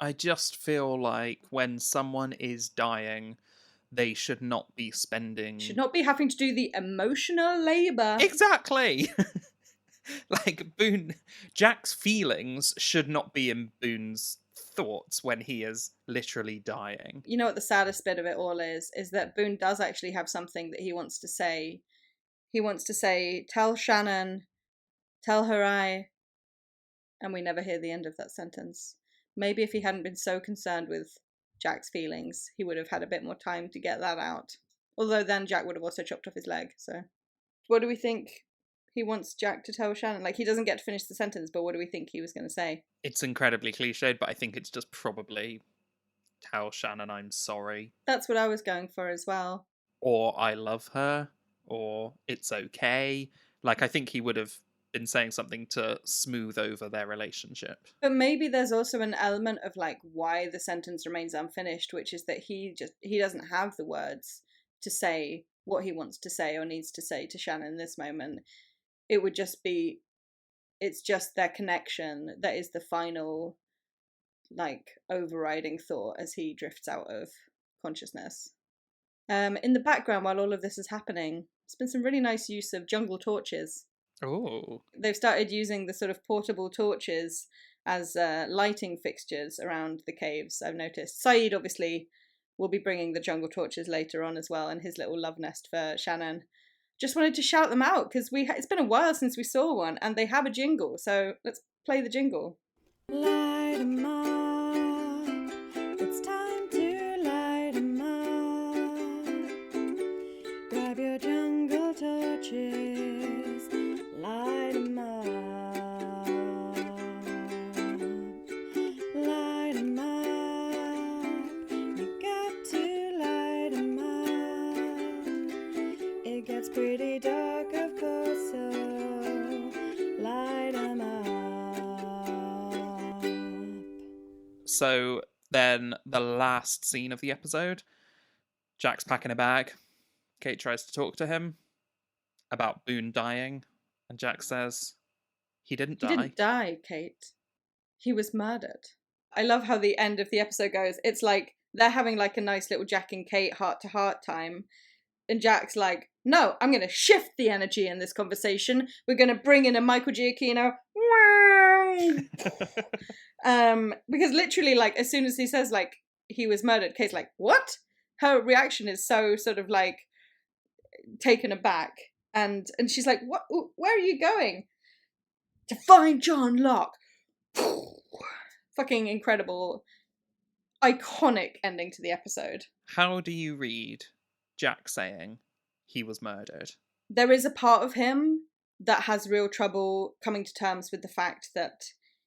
C: I just feel like when someone is dying, they should not be
A: having to do the emotional labour.
C: Exactly. Like, Jack's feelings should not be in Boone's thoughts when he is literally dying.
A: You know what the saddest bit of it all is that Boone does actually have something that he wants to say. He wants to say, tell Shannon, tell her and we never hear the end of that sentence. Maybe if he hadn't been so concerned with Jack's feelings, he would have had a bit more time to get that out. Although then Jack would have also chopped off his leg, so. What do we think he wants Jack to tell Shannon? Like, he doesn't get to finish the sentence, but what do we think he was going to say?
C: It's incredibly cliched, but I think it's just probably, tell Shannon I'm sorry.
A: That's what I was going for as well.
C: Or I love her, or it's okay. Like, I think he would have been saying something to smooth over their relationship.
A: But maybe there's also an element of like why the sentence remains unfinished, which is that he doesn't have the words to say what he wants to say or needs to say to Shannon in this moment. It would just be, it's just their connection that is the final, like, overriding thought as he drifts out of consciousness. In the background, while all of this is happening, there's been some really nice use of jungle torches.
C: Oh.
A: They've started using the sort of portable torches as lighting fixtures around the caves, I've noticed. Saeed obviously will be bringing the jungle torches later on as well, and his little love nest for Shannon. Just wanted to shout them out because it's been a while since we saw one, and they have a jingle, so let's play the jingle.
B: Light 'em up. It's time to light 'em up. Grab your jungle torches. Light 'em up. Light 'em up. You got to light 'em up. It gets pretty dark, of course, so light 'em up.
C: So then the last scene of the episode, Jack's packing a bag. Kate tries to talk to him about Boone dying, and Jack says, he didn't die.
A: He didn't die, Kate. He was murdered. I love how the end of the episode goes. It's like they're having like a nice little Jack and Kate heart-to-heart time. And Jack's like, no, I'm going to shift the energy in this conversation. We're going to bring in a Michael Giacchino. Because literally, like, as soon as he says, like, he was murdered, Kate's like, what? Her reaction is so sort of, like, taken aback. And she's like, what? Where are you going? To find John Locke. Fucking incredible, iconic ending to the episode.
C: How do you read Jack saying he was murdered?
A: There is a part of him that has real trouble coming to terms with the fact that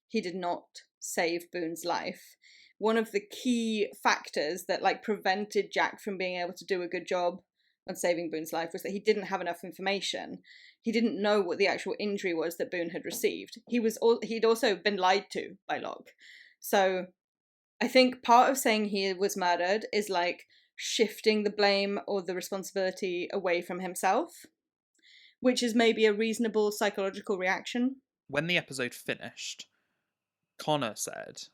A: he did not save Boone's life. One of the key factors that like prevented Jack from being able to do a good job on saving Boone's life was that he didn't have enough information. He didn't know what the actual injury was that Boone had received. He'd also been lied to by Locke. So I think part of saying he was murdered is like shifting the blame or the responsibility away from himself, which is maybe a reasonable psychological reaction.
C: When the episode finished, Connor said,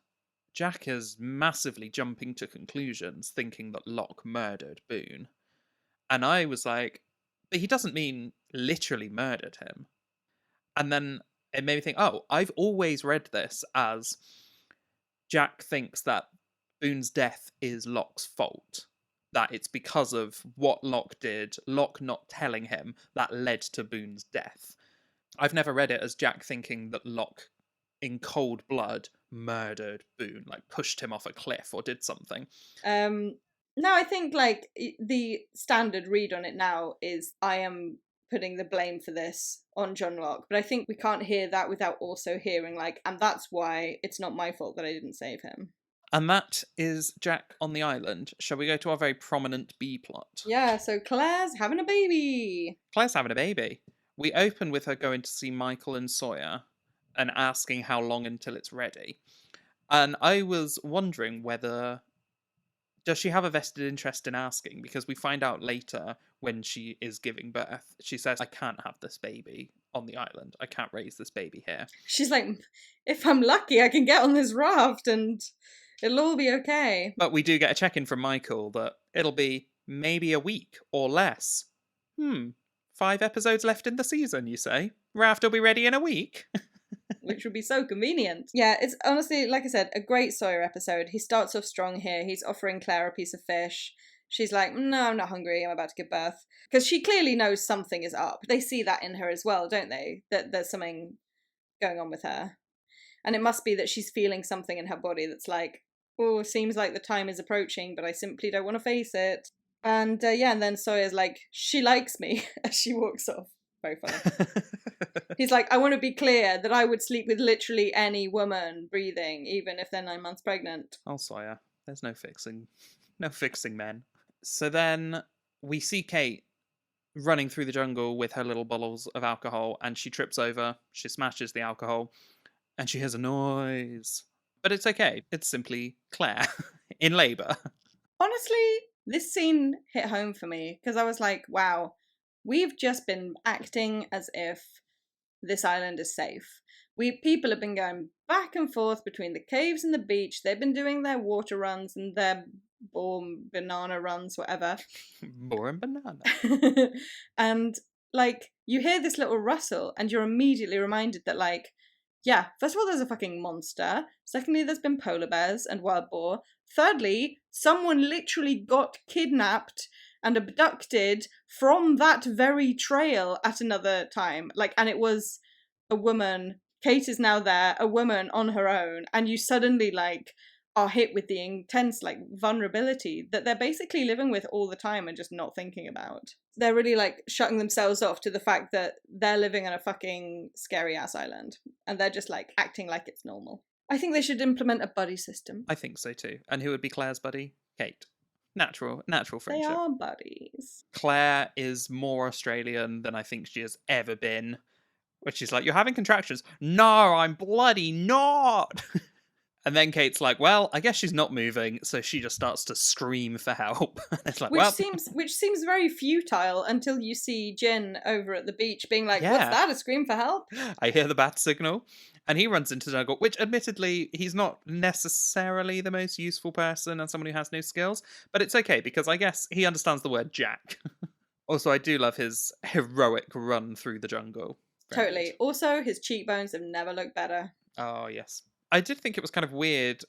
C: Jack is massively jumping to conclusions, thinking that Locke murdered Boone. And I was like, but he doesn't mean literally murdered him. And then it made me think, oh, I've always read this as Jack thinks that Boone's death is Locke's fault. That it's because of what Locke did, Locke not telling him, that led to Boone's death. I've never read it as Jack thinking that Locke, in cold blood, murdered Boone, like pushed him off a cliff or did something.
A: No, I think like the standard read on it now is I am putting the blame for this on John Locke, but I think we can't hear that without also hearing like, and that's why it's not my fault that I didn't save him.
C: And that is Jack on the island. Shall we go to our very prominent B plot?
A: Yeah, so Claire's having a baby.
C: Claire's having a baby. We open with her going to see Michael and Sawyer and asking how long until it's ready. And I was wondering whether... does she have a vested interest in asking? Because we find out later when she is giving birth, she says, I can't have this baby on the island. I can't raise this baby here.
A: She's like, if I'm lucky, I can get on this raft and it'll all be okay.
C: But we do get a check-in from Michael that it'll be maybe a week or less. 5 episodes left in the season, you say? Raft will be ready in a week?
A: Which would be so convenient. Yeah, it's honestly, like I said, a great Sawyer episode. He starts off strong here. He's offering Claire a piece of fish. She's like, no, I'm not hungry. I'm about to give birth. Because she clearly knows something is up. They see that in her as well, don't they? That there's something going on with her. And it must be that she's feeling something in her body that's like, oh, seems like the time is approaching, but I simply don't want to face it. And and then Sawyer's like, she likes me, as she walks off. Very funny. He's like, I want to be clear that I would sleep with literally any woman breathing, even if they're 9 months pregnant.
C: Oh, Sawyer, there's no fixing men. So then we see Kate running through the jungle with her little bottles of alcohol, and she trips over, she smashes the alcohol, and she hears a noise. But it's okay. It's simply Claire in labour.
A: Honestly, this scene hit home for me, because I was like, wow, we've just been acting as if this island is safe. People have been going back and forth between the caves and the beach. They've been doing their water runs and their banana runs, whatever.
C: More and banana.
A: And like, you hear this little rustle and you're immediately reminded that, like, yeah, first of all, there's a fucking monster. Secondly, there's been polar bears and wild boar. Thirdly, someone literally got kidnapped and abducted from that very trail at another time. Like, and it was a woman. Kate is now there, a woman on her own, and you suddenly, like, are hit with the intense, like, vulnerability that they're basically living with all the time and just not thinking about. They're really, like, shutting themselves off to the fact that they're living on a fucking scary-ass island, and they're just, like, acting like it's normal. I think they should implement a buddy system.
C: I think so too. And who would be Claire's buddy? Kate. Natural friendship.
A: They are buddies.
C: Claire is more Australian than I think she has ever been. Which is like, you're having contractions. No, I'm bloody not! And then Kate's like, well, I guess she's not moving, so she just starts to scream for help. It's like,
A: which seems very futile until you see Jin over at the beach being like,
C: Yeah.
A: what's that, a scream for help?
C: I hear the bat signal. And he runs into the jungle, which admittedly, he's not necessarily the most useful person and someone who has no skills, but it's okay because I guess he understands the word Jack. Also, I do love his heroic run through the jungle. Very
A: Totally.
C: good.
A: Also, his cheekbones have never looked better.
C: Oh, yes. I did think it was kind of weird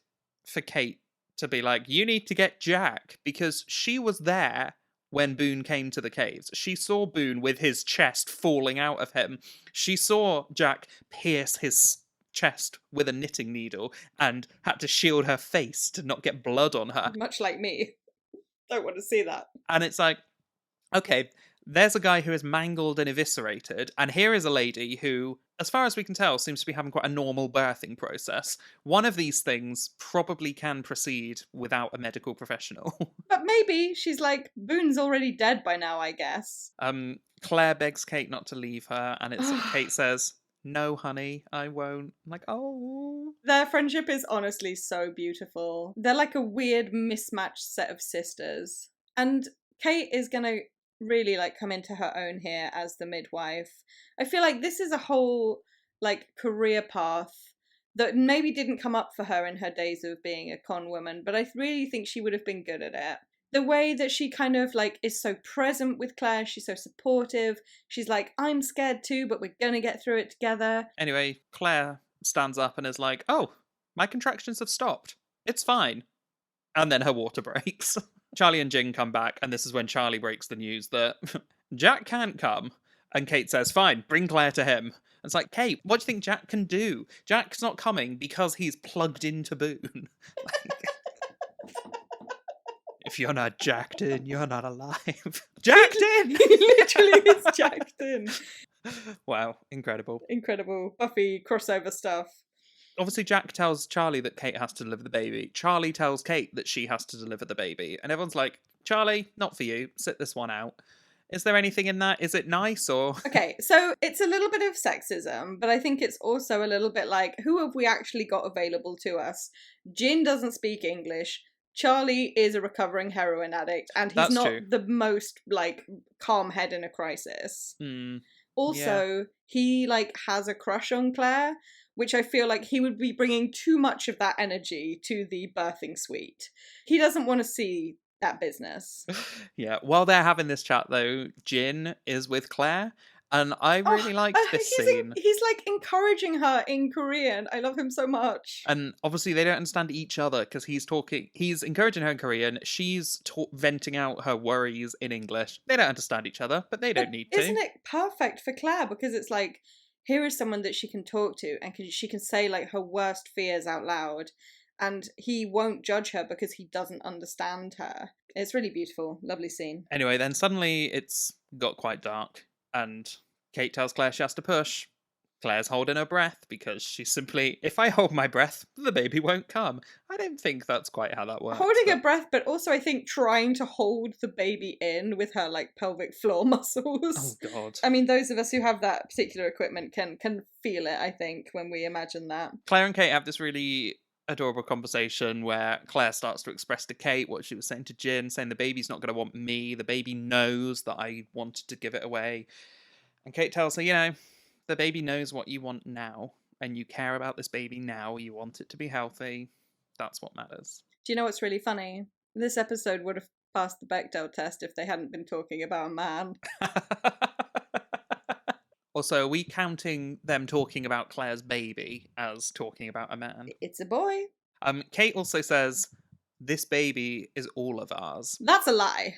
C: for Kate to be like, you need to get Jack, because she was there when Boone came to the caves. She saw Boone with his chest falling out of him. She saw Jack pierce his chest with a knitting needle and had to shield her face to not get blood on her.
A: Much like me. Don't want to see that.
C: And it's like, okay, there's a guy who is mangled and eviscerated, and here is a lady who, as far as we can tell, seems to be having quite a normal birthing process. One of these things probably can proceed without a medical professional.
A: But maybe she's like, Boone's already dead by now, I guess.
C: Claire begs Kate not to leave her, and Kate says, no, honey, I won't. I'm like, oh.
A: Their friendship is honestly so beautiful. They're like a weird mismatched set of sisters. And Kate is gonna really, like, come into her own here as the midwife. I feel like this is a whole, like, career path that maybe didn't come up for her in her days of being a con woman, but I really think she would have been good at it. The way that she kind of, like, is so present with Claire, she's so supportive. She's like, I'm scared too, but we're gonna get through it together.
C: Anyway, Claire stands up and is like, oh, my contractions have stopped. It's fine. And then her water breaks. Charlie and Jing come back, and this is when Charlie breaks the news that Jack can't come. And Kate says, fine, bring Claire to him. And it's like, Kate, what do you think Jack can do? Jack's not coming because he's plugged into Boone. If you're not jacked in, you're not alive. Jacked in!
A: He literally is jacked in.
C: Wow, incredible.
A: Incredible Buffy crossover stuff.
C: Obviously, Jack tells Charlie that Kate has to deliver the baby. Charlie tells Kate that she has to deliver the baby. And everyone's like, Charlie, not for you. Sit this one out. Is there anything in that? Is it nice or...
A: Okay, so it's a little bit of sexism, but I think it's also a little bit like, who have we actually got available to us? Jin doesn't speak English. Charlie is a recovering heroin addict, and he's
C: That's
A: not
C: true.
A: the most, like, calm head in a crisis. Also,
C: yeah.
A: he, like, has a crush on Claire, which I feel like he would be bringing too much of that energy to the birthing suite. He doesn't want to see that business.
C: Yeah, while they're having this chat, though, Jin is with Claire, and I really liked this scene.
A: He's, like, encouraging her in Korean. I love him so much.
C: And obviously they don't understand each other because he's encouraging her in Korean, she's venting out her worries in English. They don't understand each other, but they don't need to.
A: Isn't it perfect for Claire? Because it's like, here is someone that she can talk to, and she can say, like, her worst fears out loud, and he won't judge her because he doesn't understand her. It's really beautiful. Lovely scene.
C: Anyway, then suddenly it's got quite dark, and Kate tells Claire she has to push. Claire's holding her breath because she's simply, if I hold my breath, the baby won't come. I don't think that's quite how that works.
A: Holding her breath, but also I think trying to hold the baby in with her, like, pelvic floor muscles.
C: Oh, God.
A: I mean, those of us who have that particular equipment can feel it, I think, when we imagine that.
C: Claire and Kate have this really adorable conversation where Claire starts to express to Kate what she was saying to Jin, saying the baby's not going to want me. The baby knows that I wanted to give it away. And Kate tells her, you know, the baby knows what you want now, and you care about this baby now. You want it to be healthy. That's what matters.
A: Do you know what's really funny? This episode would have passed the Bechdel test if they hadn't been talking about a man.
C: Also, are we counting them talking about Claire's baby as talking about a man?
A: It's a boy.
C: Kate also says, this baby is all of ours.
A: That's a lie.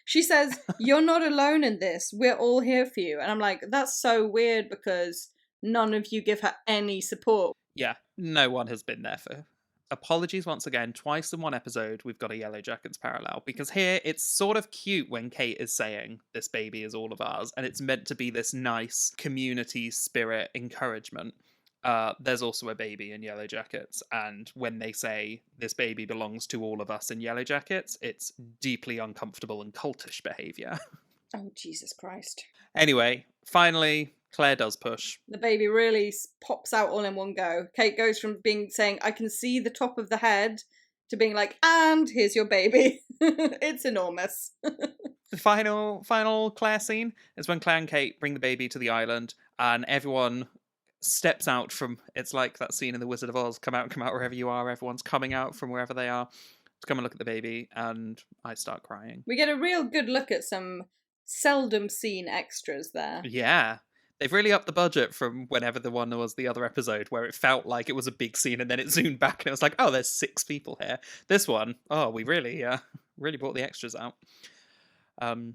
A: She says, you're not alone in this. We're all here for you. And I'm like, that's so weird because none of you give her any support.
C: Yeah, no one has been there for. Apologies once again, twice in one episode we've got a Yellow Jackets parallel, because here it's sort of cute when Kate is saying this baby is all of ours, and it's meant to be this nice community spirit encouragement. There's also a baby in Yellow Jackets, and when they say this baby belongs to all of us in Yellow Jackets, it's deeply uncomfortable and cultish behaviour.
A: Oh, Jesus Christ.
C: Anyway, finally, Claire does push.
A: The baby really pops out all in one go. Kate goes from saying, I can see the top of the head, to being like, and here's your baby. It's enormous.
C: The final Claire scene is when Claire and Kate bring the baby to the island, and everyone steps out from, it's like that scene in The Wizard of Oz, come out wherever you are. Everyone's coming out from wherever they are to come and look at the baby, and I start crying.
A: We get a real good look at some seldom seen extras there.
C: Yeah. They've really upped the budget from whenever the one was the other episode where it felt like it was a big scene and then it zoomed back and it was like, oh, there's 6 people here. This one, oh, we really brought the extras out. And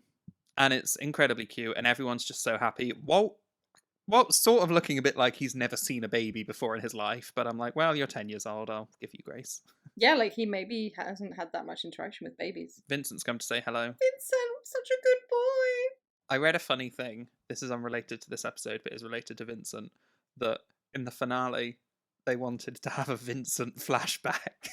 C: it's incredibly cute and everyone's just so happy. Walt's sort of looking a bit like he's never seen a baby before in his life, but I'm like, well, you're 10 years old, I'll give you grace.
A: Yeah, like he maybe hasn't had that much interaction with babies.
C: Vincent's come to say hello.
A: Vincent, such a good boy.
C: I read a funny thing, this is unrelated to this episode, but is related to Vincent, that in the finale, they wanted to have a Vincent flashback.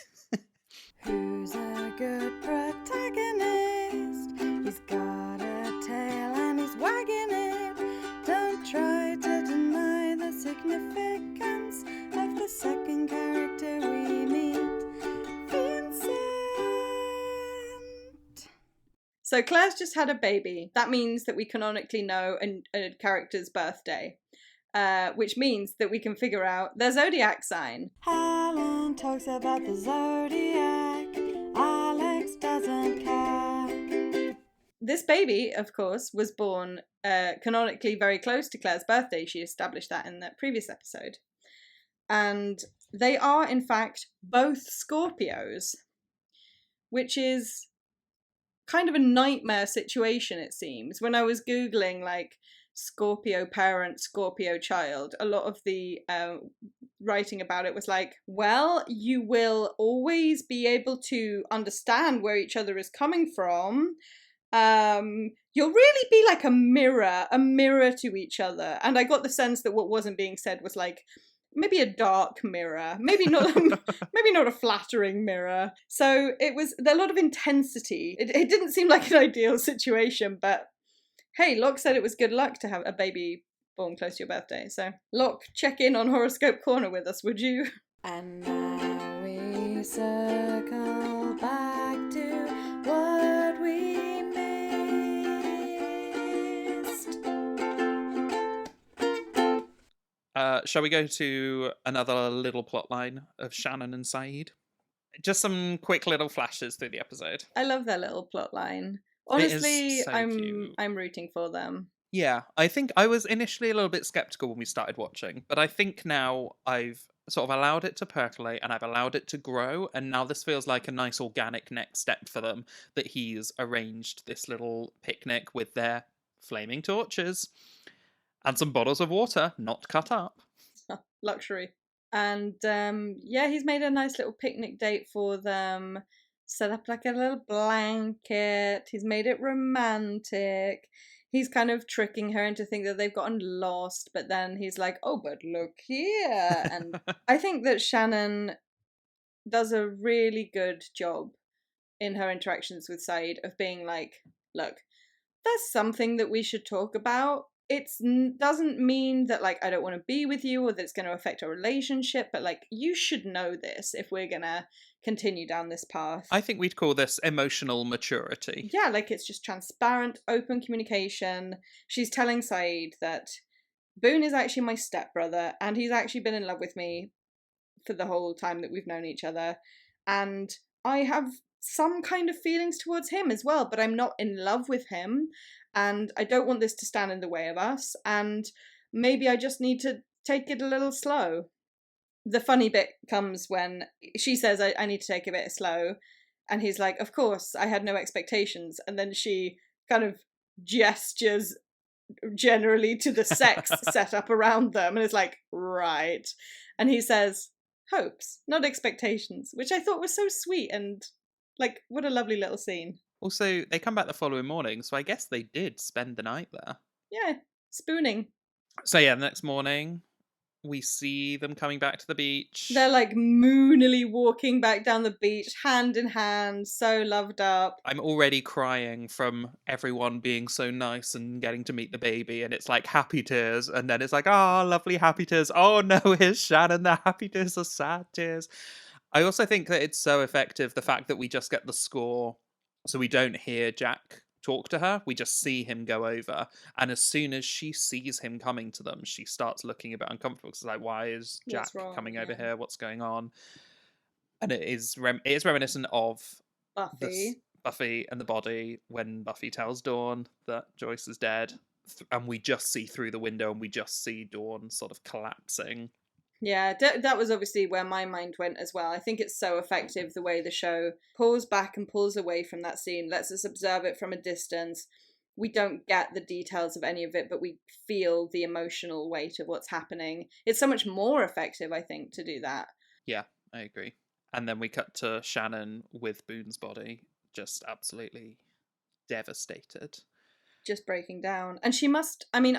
B: Who's a good protagonist? He's got a tail and he's wagging it. Don't try to deny the significance of the second character we meet, Vincent.
A: So Claire's just had a baby. That means that we canonically know a character's birthday, which means that we can figure out their zodiac sign.
B: Helen talks about the zodiac. Alex doesn't care.
A: This baby, of course, was born canonically very close to Claire's birthday. She established that in the previous episode. And they are, in fact, both Scorpios, which is kind of a nightmare situation, it seems. When I was Googling, like, Scorpio parent, Scorpio child, a lot of the writing about it was like, well, you will always be able to understand where each other is coming from. You'll really be like a mirror to each other. And I got the sense that what wasn't being said was like, maybe a dark mirror, maybe not a flattering mirror. So it was a lot of intensity. It didn't seem like an ideal situation, but hey, Locke said it was good luck to have a baby born close to your birthday. So Locke, check in on Horoscope Corner with us, would you?
B: And now we circle back to what we missed.
C: Shall we go to another little plot line of Shannon and Saeed? Just some quick little flashes through the episode.
A: I love their little plot line. Honestly,
C: so cute.
A: I'm rooting for them.
C: Yeah, I think I was initially a little bit skeptical when we started watching, but I think now I've sort of allowed it to percolate and I've allowed it to grow, and now this feels like a nice organic next step for them, that he's arranged this little picnic with their flaming torches and some bottles of water not cut up.
A: Luxury. And yeah, he's made a nice little picnic date for them, set up like a little blanket, he's made it romantic. He's kind of tricking her into thinking that they've gotten lost, but then he's like, oh, but look here. And I think that Shannon does a really good job in her interactions with Saeed of being like, look, there's something that we should talk about. It doesn't mean that, like, I don't want to be with you or that it's going to affect our relationship, but, like, you should know this if we're going to continue down this path.
C: I think we'd call this emotional maturity.
A: Yeah, like, it's just transparent, open communication. She's telling Saeed that Boone is actually my stepbrother and he's actually been in love with me for the whole time that we've known each other. And I have some kind of feelings towards him as well, but I'm not in love with him. And I don't want this to stand in the way of us. And maybe I just need to take it a little slow. The funny bit comes when she says, I need to take a bit slow. And he's like, of course, I had no expectations. And then she kind of gestures generally to the sex set up around them and is like, right. And he says, hopes, not expectations, which I thought was so sweet and like, what a lovely little scene.
C: Also, they come back the following morning, so I guess they did spend the night there.
A: Yeah, spooning.
C: So yeah, the next morning, we see them coming back to the beach.
A: They're like moonily walking back down the beach, hand in hand, so loved up.
C: I'm already crying from everyone being so nice and getting to meet the baby, and it's like happy tears, and then it's like, oh, lovely happy tears. Oh no, here's Shannon, the happy tears are sad tears. I also think that it's so effective, the fact that we just get the score, so we don't hear Jack talk to her, we just see him go over, and as soon as she sees him coming to them, she starts looking a bit uncomfortable. It's like, why is Jack coming over here? What's going on? And it is reminiscent of Buffy and the body, when Buffy tells Dawn that Joyce is dead, and we just see through the window and we just see Dawn sort of collapsing.
A: Yeah, that was obviously where my mind went as well. I think it's so effective the way the show pulls back and pulls away from that scene, lets us observe it from a distance. We don't get the details of any of it, but we feel the emotional weight of what's happening. It's so much more effective, I think, to do that.
C: Yeah, I agree. And then we cut to Shannon with Boone's body, just absolutely devastated.
A: Just breaking down. And she must, I mean,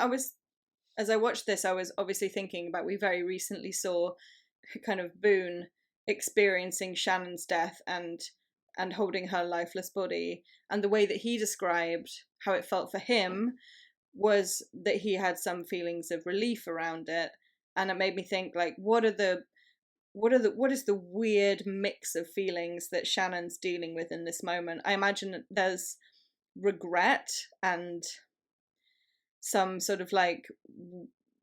A: as I watched this, I was obviously thinking about, we very recently saw kind of Boone experiencing Shannon's death and holding her lifeless body. And the way that he described how it felt for him was that he had some feelings of relief around it. And it made me think, like, what is the weird mix of feelings that Shannon's dealing with in this moment? I imagine there's regret and some sort of like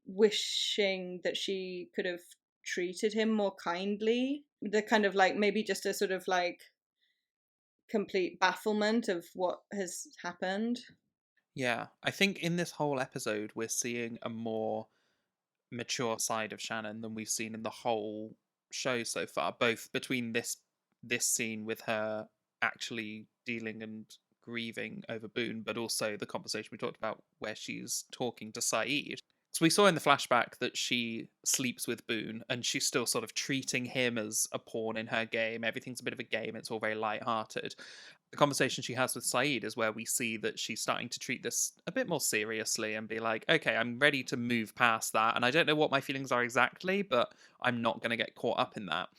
A: wishing that she could have treated him more kindly. The kind of like maybe just a sort of like complete bafflement of what has happened.
C: Yeah, I think in this whole episode we're seeing a more mature side of Shannon than we've seen in the whole show so far, both between this scene with her actually dealing and grieving over Boone, but also the conversation we talked about where she's talking to Saeed. So we saw in the flashback that she sleeps with Boone and she's still sort of treating him as a pawn in her game. Everything's a bit of a game, it's all very light-hearted. The conversation she has with Saeed is where we see that she's starting to treat this a bit more seriously and be like, okay, I'm ready to move past that, and I don't know what my feelings are exactly, but I'm not going to get caught up in that.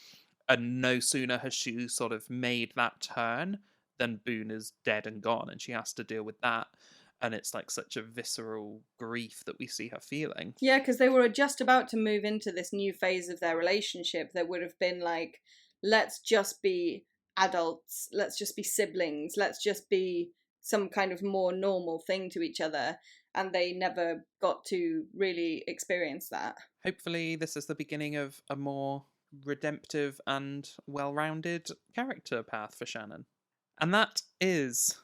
C: And no sooner has she sort of made that turn than Boone is dead and gone, and she has to deal with that. And it's like such a visceral grief that we see her feeling.
A: Yeah, because they were just about to move into this new phase of their relationship that would have been like, let's just be adults, let's just be siblings, let's just be some kind of more normal thing to each other. And they never got to really experience that.
C: Hopefully this is the beginning of a more redemptive and well-rounded character path for Shannon. And that is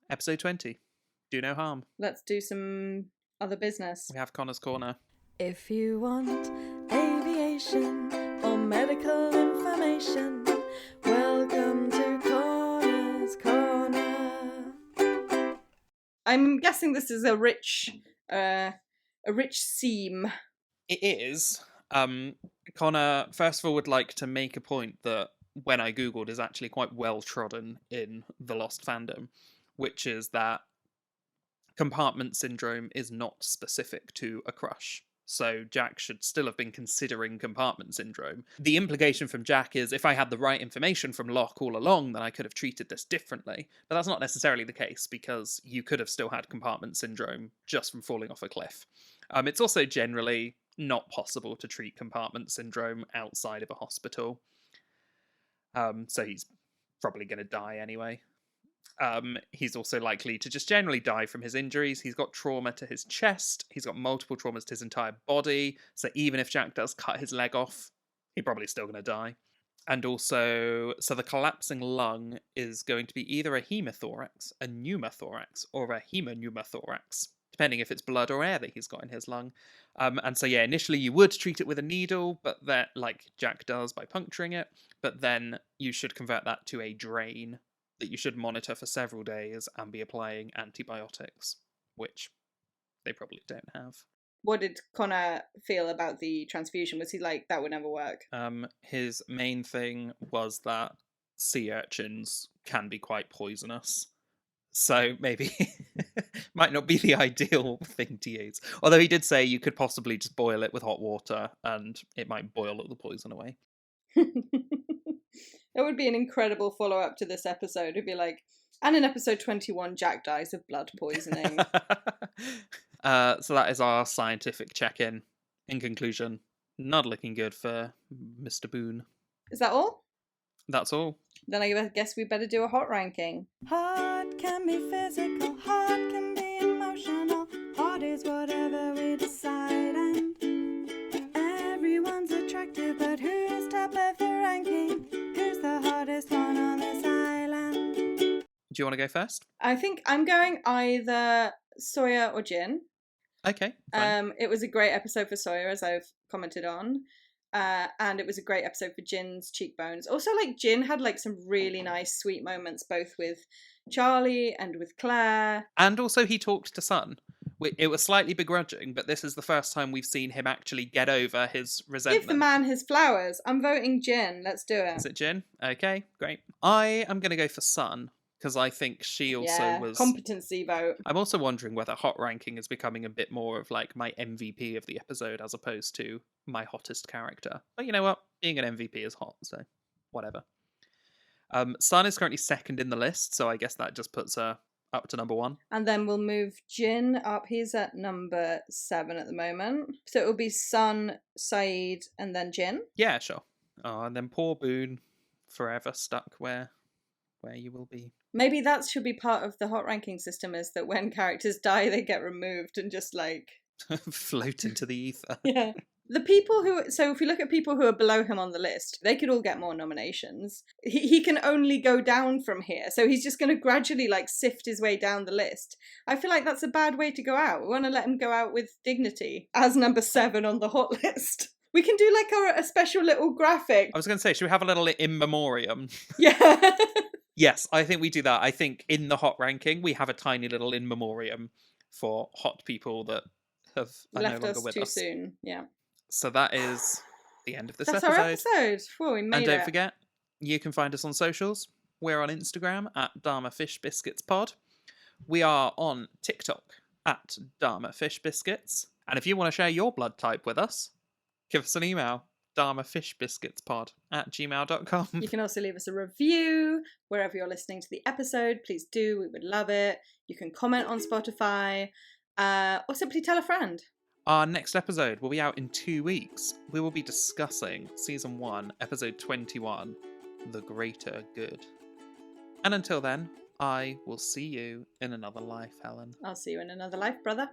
C: episode 20. Do no harm.
A: Let's do some other business.
C: We have Connor's Corner.
B: If you want aviation or medical information, welcome to Connor's Corner.
A: I'm guessing this is a rich seam.
C: It is. Connor, first of all, would like to make a point that when I googled is actually quite well trodden in the Lost fandom, which is that compartment syndrome is not specific to a crush. So Jack should still have been considering compartment syndrome. The implication from Jack is, if I had the right information from Locke all along, then I could have treated this differently. But that's not necessarily the case, because you could have still had compartment syndrome just from falling off a cliff. It's also generally not possible to treat compartment syndrome outside of a hospital. So he's probably going to die anyway. He's also likely to just generally die from his injuries. He's got trauma to his chest. He's got multiple traumas to his entire body. So even if Jack does cut his leg off, he's probably still going to die. And also, so the collapsing lung is going to be either a hemothorax, a pneumothorax, or a hemopneumothorax, depending if it's blood or air that he's got in his lung. And so, yeah, initially you would treat it with a needle, but that, like Jack does by puncturing it, but then you should convert that to a drain that you should monitor for several days and be applying antibiotics, which they probably don't have.
A: What did Connor feel about the transfusion? Was he like, that would never work?
C: His main thing was that sea urchins can be quite poisonous. So maybe might not be the ideal thing to use. Although he did say you could possibly just boil it with hot water and it might boil all the poison away.
A: That would be an incredible follow-up to this episode. It'd be like, and in episode 21, Jack dies of blood poisoning.
C: So that is our scientific check-in. In conclusion, not looking good for Mr. Boone.
A: Is that all?
C: That's all.
A: Then I guess we better do a hot ranking.
B: Hot can be physical, hot can be emotional. Hot is whatever we decide, and everyone's attractive, but who's top of the ranking? Who's the hottest one on this island?
C: Do you want to go first?
A: I think I'm going either Sawyer or Jin.
C: Okay. Fine.
A: It was a great episode for Sawyer, as I've commented on. And it was a great episode for Jin's cheekbones. Also, like, Jin had like some really nice, sweet moments, both with Charlie and with Claire.
C: And also he talked to Sun. It was slightly begrudging, but this is the first time we've seen him actually get over his resentment.
A: Give the man his flowers. I'm voting Jin. Let's do it.
C: Is it Jin? Okay, great. I am going to go for Sun, because I think she also was...
A: competency vote.
C: I'm also wondering whether hot ranking is becoming a bit more of like my MVP of the episode as opposed to my hottest character. But you know what? Being an MVP is hot, so whatever. Sun is currently second in the list, so I guess that just puts her up to number 1.
A: And then we'll move Jin up. He's at number 7 at the moment. So it will be Sun, Saeed, and then Jin.
C: Yeah, sure. Oh, and then poor Boone, forever stuck where you will be.
A: Maybe that should be part of the hot ranking system, is that when characters die, they get removed and just like...
C: float into the ether.
A: Yeah. The people so if we look at people who are below him on the list, they could all get more nominations. He can only go down from here. So he's just going to gradually like sift his way down the list. I feel like that's a bad way to go out. We want to let him go out with dignity as number 7 on the hot list. We can do like a special little graphic.
C: I was going to say, should we have a little in memoriam?
A: Yeah.
C: Yes, I think we do that. I think in the hot ranking, we have a tiny little in memoriam for hot people that are
A: left
C: no longer
A: us
C: with
A: too
C: us.
A: soon. Yeah.
C: So that is the end of this
A: That's
C: episode.
A: our episode. Whoa, we made
C: And
A: it.
C: don't forget, you can find us on socials. We're on Instagram at Dharma Fish Biscuits Pod. We are on TikTok at Dharma Fish Biscuits. And if you want to share your blood type with us, give us an email, dharmafishbiscuitspod@gmail.com.
A: You can also leave us a review wherever you're listening to the episode. Please do. We would love it. You can comment on Spotify or simply tell a friend.
C: Our next episode will be out in 2 weeks. We will be discussing Season 1, Episode 21, The Greater Good. And until then, I will see you in another life, Helen.
A: I'll see you in another life, brother.